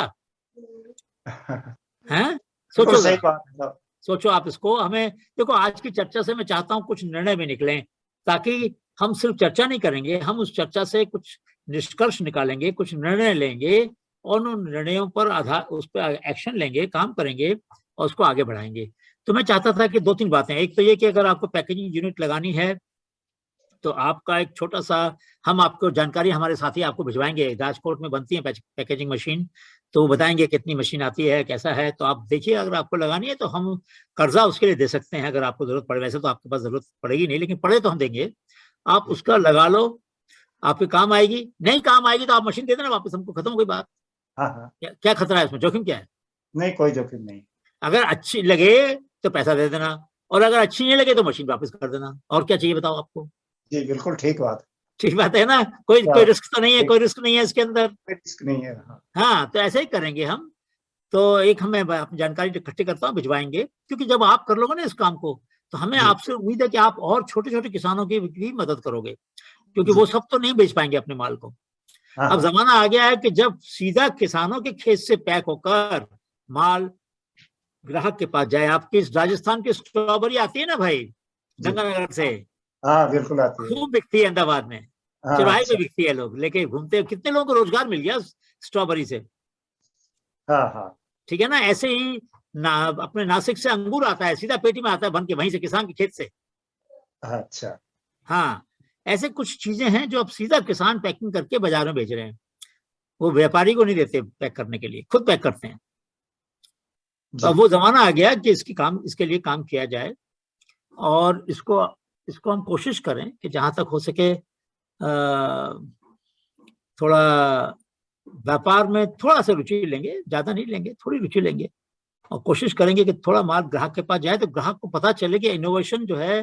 हैं? सोचो, सही बात है। सोचो आप इसको। हमें देखो, आज की चर्चा से मैं चाहता हूँ कुछ निर्णय भी निकलें, ताकि हम सिर्फ चर्चा नहीं करेंगे, हम उस चर्चा से कुछ निष्कर्ष निकालेंगे, कुछ निर्णय लेंगे, और उन निर्णयों पर उस पर एक्शन लेंगे, काम करेंगे और उसको आगे बढ़ाएंगे। तो मैं चाहता था कि 2-3 बातें। एक तो ये कि अगर आपको पैकेजिंग यूनिट लगानी है तो आपका एक छोटा सा, हम आपको जानकारी हमारे साथी आपको भिजवाएंगे। राजकोट में बनती है पैकेजिंग मशीन, तो वो बताएंगे कितनी मशीन आती है, कैसा है। तो आप देखिए, अगर आपको लगानी है तो हम कर्जा उसके लिए दे सकते हैं, अगर आपको जरूरत पड़े। वैसे तो आपके पास जरूरत पड़ेगी नहीं, लेकिन पड़े तो हम देंगे। आप उसका लगा लो, आपके काम आएगी, नहीं काम आएगी तो आप मशीन दे देना वापस हमको, खत्म हो गई बात। हाँ हाँ, क्या खतरा है इसमें, जोखिम क्या है? नहीं कोई जोखिम नहीं। अगर अच्छी लगे तो पैसा दे देना, और अगर अच्छी नहीं लगे तो मशीन वापस कर देना, और क्या चाहिए बताओ आपको? जी बिल्कुल ठीक बात। ठीक बात है ना, कोई रिस्क तो नहीं है, कोई रिस्क नहीं है इसके अंदर। कोई रिस्क नहीं है। हाँ हाँ, तो ऐसे ही करेंगे हम। तो एक हमें अपनी जानकारी इकट्ठी करता हूँ, भिजवाएंगे, क्योंकि जब आप कर लोगे ना इस काम को तो हमें जी। आपसे उम्मीद है कि आप और छोटे छोटे किसानों की भी मदद करोगे, क्योंकि वो सब तो नहीं बेच पाएंगे अपने माल को। हाँ अब जमाना आ गया है कि जब सीधा किसानों के खेत से पैक होकर माल ग्राहक के पास जाए। आपकी राजस्थान की स्ट्रॉबेरी आती है ना भाई, गंगानगर से, हाँ बिल्कुल आती है। खूब बिकती है अहमदाबाद में, हाँ, चौराहे अच्छा। पे बिकती है, लोग लेके घूमते हैं, कितने लोगों को रोजगार मिल गया स्ट्रॉबेरी से। हाँ हाँ ठीक है ना, ऐसे ही अपने नासिक से अंगूर आता है, सीधा पेटी में आता है बन के, वहीं से किसान के खेत से। अच्छा। हाँ, ऐसे कुछ चीजें हैं जो अब सीधा किसान पैकिंग करके बाजार में बेच रहे हैं, वो व्यापारी को नहीं देते पैक करने के लिए, खुद पैक करते हैं। तो अब वो जमाना आ गया कि इसके लिए काम किया जाए, और इसको हम कोशिश करें कि जहां तक हो सके थोड़ा व्यापार में थोड़ा सा रुचि लेंगे, ज्यादा नहीं लेंगे, थोड़ी रुचि लेंगे, और कोशिश करेंगे कि थोड़ा माल ग्राहक के पास जाए, तो ग्राहक को पता चले कि इनोवेशन जो है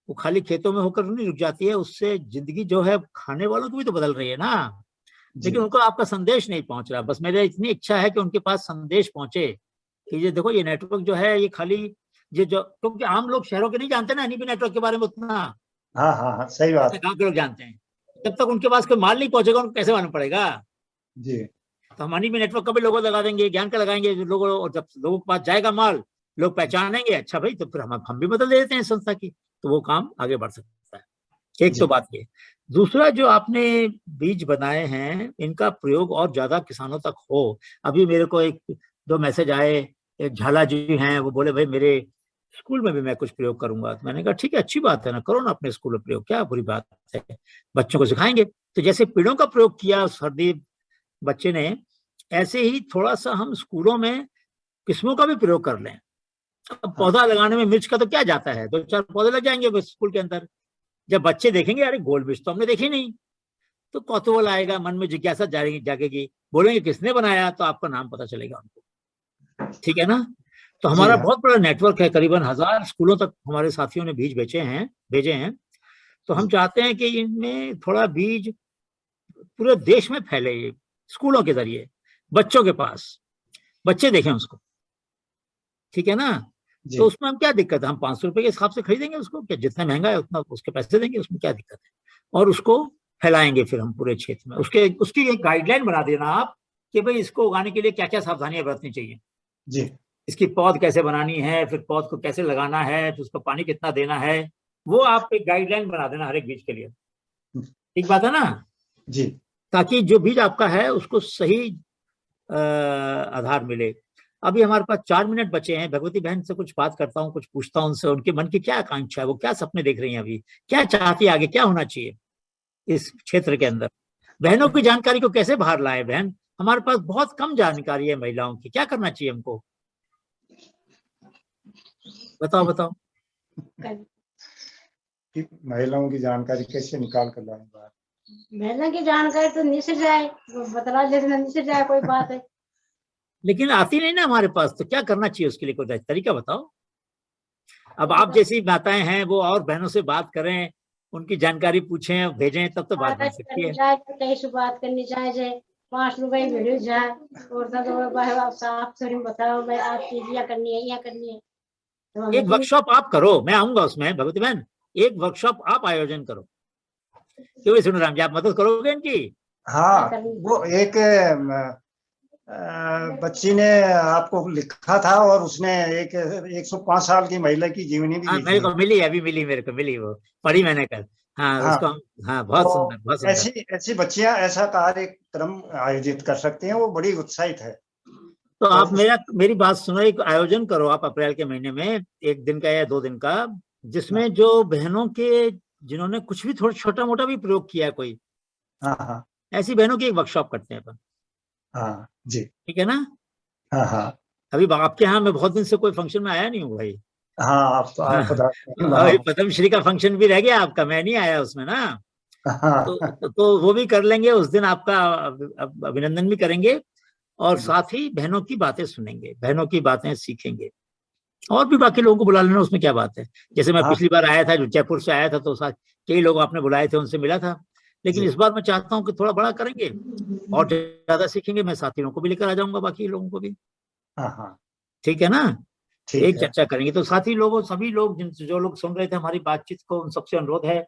वो खाली खेतों में होकर नहीं रुक जाती है, उससे जिंदगी जो है खाने वालों की भी तो बदल रही है ना। लेकिन उनको आपका संदेश नहीं पहुंच रहा। बस मेरी इतनी इच्छा है कि उनके पास संदेश पहुंचे कि ये देखो, ये नेटवर्क जो है ये खाली ये जो, क्योंकि आम लोग शहरों के नहीं जानते ना एनईपी नेटवर्क के बारे में उतना, हाँ हाँ हाँ सही बात। गाँव के लोग जानते हैं। जब तक उनके पास कोई माल नहीं पहुंचेगा उनको कैसे मालूम पड़ेगा? जी। तो हम एनईपी नेटवर्क का भी लोगो लगा देंगे, ज्ञान का लगाएंगे लोगों, और जब लोगों के पास जाएगा माल, लोग पहचानेंगे, अच्छा भाई तो फिर हम भी बदल देते हैं संस्था की, तो वो काम आगे बढ़ सकता है। एक तो बात ये। दूसरा, जो आपने बीज बनाए हैं इनका प्रयोग और ज्यादा किसानों तक हो। अभी मेरे को एक दो मैसेज आए, एक झाला जी हैं, वो बोले भाई मेरे स्कूल में भी मैं कुछ प्रयोग करूंगा। तो मैंने कहा ठीक है, अच्छी बात है ना, करो ना अपने स्कूल में प्रयोग, क्या बुरी बात है, बच्चों को सिखाएंगे। तो जैसे पेड़ों का प्रयोग किया हरदीप बच्चे ने, ऐसे ही थोड़ा सा हम स्कूलों में किस्मों का भी प्रयोग कर लें। अब पौधा लगाने में मिर्च का तो क्या जाता है, 2-4 पौधे लग जाएंगे स्कूल के अंदर। जब बच्चे देखेंगे अरे गोल मिर्च तो हमने देखी नहीं, तो कौतूहल आएगा, मन में जिज्ञासा जागेगी, बोलेंगे किसने बनाया, तो आपका नाम पता चलेगा उनको। ठीक है ना। तो हमारा बहुत बड़ा नेटवर्क है, करीबन 1000 स्कूलों तक हमारे साथियों ने बीज भेजे हैं। तो हम चाहते हैं कि इनमें थोड़ा बीज पूरे देश में फैले, स्कूलों के जरिए बच्चों के पास, बच्चे देखें उसको। ठीक है ना। तो उसमें हम क्या दिक्कत है, हम 500 रुपए के हिसाब से खरीदेंगे उसको, क्या जितना महंगा है उतना उसके पैसे देंगे, उसमें क्या दिक्कत है, और उसको फैलाएंगे फिर हम पूरे क्षेत्र में। उसकी एक गाइडलाइन बना देना आप कि भाई इसको उगाने के लिए क्या क्या सावधानियां बरतनी चाहिए जी। इसकी पौध कैसे बनानी है, फिर पौध को कैसे लगाना है, फिर उसको पानी कितना देना है, वो आप एक गाइडलाइन बना देना हर एक बीज के लिए। ठीक बात है ना जी। ताकि जो बीज आपका है उसको सही आधार मिले। अभी हमारे पास 4 मिनट बचे हैं। भगवती बहन से कुछ बात करता हूँ, कुछ पूछता हूँ उनसे, उनके मन की क्या आकांक्षा है, वो क्या सपने देख रही हैं, अभी क्या चाहती है, आगे क्या होना चाहिए इस क्षेत्र के अंदर। बहनों की जानकारी को कैसे बाहर लाए बहन, हमारे पास बहुत कम जानकारी है महिलाओं की, क्या करना चाहिए हमको, बताओ। महिलाओं की जानकारी कैसे निकाल कर लाएं बाहर? महिला की जानकारी तो नीचे जाए, बतला देना नीचे जाए, कोई बात है। लेकिन आती नहीं ना हमारे पास, तो क्या करना चाहिए उसके लिए, कोई तरीका बताओ। अब आप जैसी माताएं हैं वो और बहनों से बात करें, उनकी जानकारी पूछें, भेजें, तब तो बात बन सकती है। कहीं से बात करनी चाहिए, 5 रुपए वीडियो जाए और साफ थोड़ी बताओ भाई आप चीजियाँ करनी है, या करनी है। तो एक वर्कशॉप आप करो, मैं आऊंगा उसमें, भगवती बहन एक वर्कशॉप आप आयोजन करो। क्यों सुन राम जी, आप मदद करोगे इनकी? हाँ, वो एक बच्ची ने आपको लिखा था, और उसने एक 105 साल की महिला की जीवनी भी लिखी। मेरे को मिली, अभी मिली, मेरे को मिली, वो पढ़ी मैंने कल। हाँ, उसको हाँ, बहुत सुंदर, बहुत सुंदर। ऐसी बच्चियां ऐसा कार्यक्रम आयोजित कर सकती हैं, वो बड़ी उत्साहित है। तो आप मेरी बात सुनो, एक आयोजन करो आप अप्रैल के महीने में, 1 दिन का या 2 दिन का, जिसमें जो बहनों के जिन्होंने कुछ भी थोड़ा छोटा मोटा भी प्रयोग किया है कोई, हाँ, ऐसी बहनों की एक वर्कशॉप करते हैं अपन। हाँ जी। ठीक है ना। हाँ। अभी आपके यहाँ मैं बहुत दिन से कोई फंक्शन में आया नहीं हूँ भाई। हाँ, आप पद्मश्री का फंक्शन भी रह गया आपका, मैं नहीं आया उसमें ना। तो वो भी कर लेंगे उस दिन, आपका अभिनंदन भी करेंगे और साथ ही बहनों की बातें सुनेंगे, बहनों की बातें सीखेंगे। और भी बाकी लोगों को बुला लेना, उसमें क्या बात है। जैसे मैं पिछली बार आया था, जो जयपुर से आया था, तो साथ कई लोग आपने बुलाए थे, उनसे मिला था। लेकिन इस बार मैं चाहता हूँ कि थोड़ा बड़ा करेंगे और ज्यादा सीखेंगे। मैं साथियों को भी लेकर आ जाऊंगा, बाकी लोगों को भी। ठीक है ना? एक चर्चा करेंगे तो साथी लोगों, सभी लोग जो लोग सुन रहे थे हमारी बातचीत को, उन सबसे अनुरोध है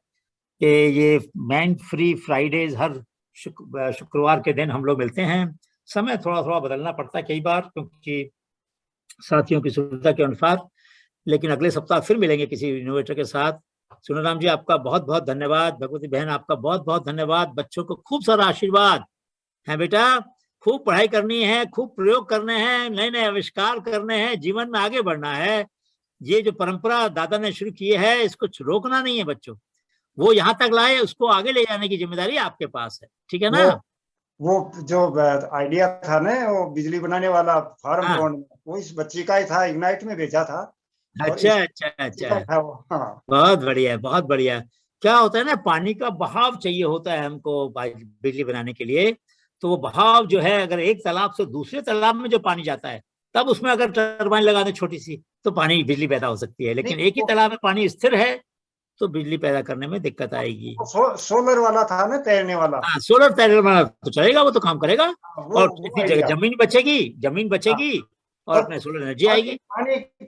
कि ये मैन फ्री फ्राइडेज हर शुक्रवार के दिन हम लोग मिलते हैं। समय थोड़ा थोड़ा बदलना पड़ता है कई बार, क्योंकि साथियों की सुविधा के अनुसार। लेकिन अगले सप्ताह फिर मिलेंगे किसी इनोवेटर के साथ। सुनराम जी, आपका बहुत बहुत धन्यवाद। भगवती बहन, आपका बहुत बहुत धन्यवाद। बच्चों को खूब सारा आशीर्वाद है बेटा। खूब पढ़ाई करनी है, खूब प्रयोग करने हैं, नए नए आविष्कार करने हैं, जीवन में आगे बढ़ना है। ये जो परंपरा दादा ने शुरू की है, इसको रोकना नहीं है बच्चों। वो यहाँ तक लाए, उसको आगे ले जाने की जिम्मेदारी आपके पास है। ठीक है ना? वो जो आइडिया था ना, वो बिजली बनाने वाला फार्म पॉन्ड, वो इस बच्ची का ही था, इग्नाइट में भेजा था। अच्छा अच्छा अच्छा, बहुत बढ़िया, बहुत बढ़िया। क्या होता है ना, पानी का बहाव चाहिए होता है हमको बिजली बनाने के लिए। तो वो बहाव जो है, अगर एक तालाब से दूसरे तालाब में जो पानी जाता है, तब उसमें अगर टरबाइन लगा दे छोटी सी, तो पानी बिजली पैदा हो सकती है। लेकिन एक ही तालाब में पानी स्थिर है, तो बिजली पैदा करने में दिक्कत आएगी। सोलर वाला था ना, तैरने वाला। हाँ, सोलर तैरने वाला तो चलेगा, वो तो काम करेगा। और इतनी जगह जमीन बचेगी, जमीन बचेगी और अपने सोलर एनर्जी आएगी।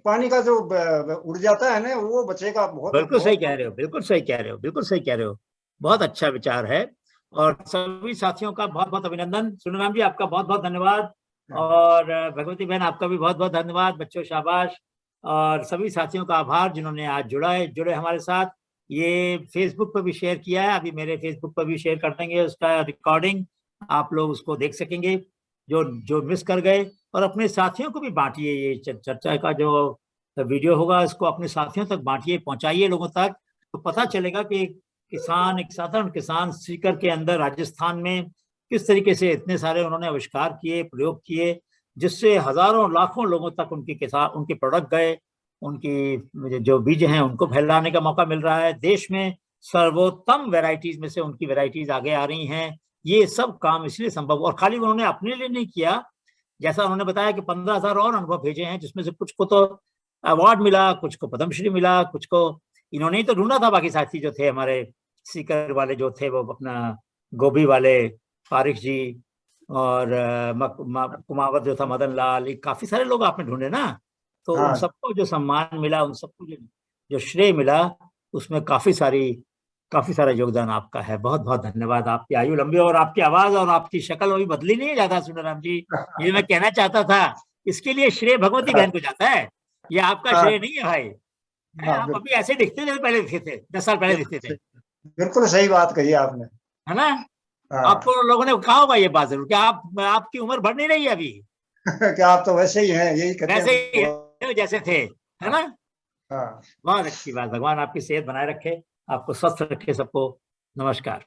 पानी का जो उड़ जाता है ना, वो बचेगा। बहुत बिल्कुल सही कह रहे हो, बिल्कुल सही कह रहे हो, बिल्कुल सही कह रहे हो। बहुत अच्छा विचार है। और सभी साथियों का बहुत बहुत अभिनंदन। सुनराम जी, आपका बहुत बहुत धन्यवाद। और भगवती बहन, आपका भी बहुत बहुत धन्यवाद। बच्चों, शाबाश। और सभी साथियों का आभार जिन्होंने आज जुड़े हमारे साथ। ये फेसबुक पर भी शेयर किया है, अभी मेरे फेसबुक पर भी शेयर कर देंगे उसका रिकॉर्डिंग, आप लोग उसको देख सकेंगे जो मिस कर गए। और अपने साथियों को भी बांटिए, ये चर्चा का जो वीडियो होगा, इसको अपने साथियों तक बांटिए, पहुंचाइए लोगों तक। तो पता चलेगा कि किसान, एक साधारण किसान सीकर के अंदर राजस्थान में किस तरीके से इतने सारे उन्होंने आविष्कार किए, प्रयोग किए, जिससे हजारों लाखों लोगों तक उनके प्रोडक्ट गए, उनकी जो बीज हैं उनको फैलाने का मौका मिल रहा है। देश में सर्वोत्तम वैरायटीज में से उनकी वैरायटीज आगे आ रही हैं। ये सब काम इसलिए संभव, और खाली उन्होंने अपने लिए नहीं किया। जैसा उन्होंने बताया कि 15,000 और अनुभव भेजे हैं, जिसमें से कुछ को तो अवार्ड मिला, कुछ को पद्मश्री मिला, कुछ को इन्होंने ही तो ढूंढा था। बाकी साथी जो थे हमारे सीकर वाले जो थे, वो अपना गोभी वाले फारिक जी और कुमावत जो था मदन लाल, काफी सारे लोग आपने ढूंढे ना। तो उन सबको जो सम्मान मिला, उन सबको जो श्रेय मिला, उसमें काफी सारा योगदान आपका है। बहुत बहुत धन्यवाद। आपकी आयु लंबी और आपकी आवाज और आपकी शक्ल अभी बदली नहीं है ज्यादा सुनराम जी, ये मैं कहना चाहता था। इसके लिए श्रेय भगवती बहन को जाता है, ये आपका श्रेय नहीं है भाई। आप अभी ऐसे दिखते थे, पहले दिखते थे, 10 साल पहले दिखते थे। बिल्कुल सही बात कही आपने, है ना? आपको लोगों ने कहा होगा ये बात जरूर, क्या आपकी उम्र बढ़ नहीं रही है अभी? क्या आप तो वैसे ही हैं, यही कहते हैं, वैसे ही जैसे थे, है ना? बहुत अच्छी बात। भगवान आपकी सेहत बनाए रखे, आपको स्वस्थ रखे सबको। नमस्कार।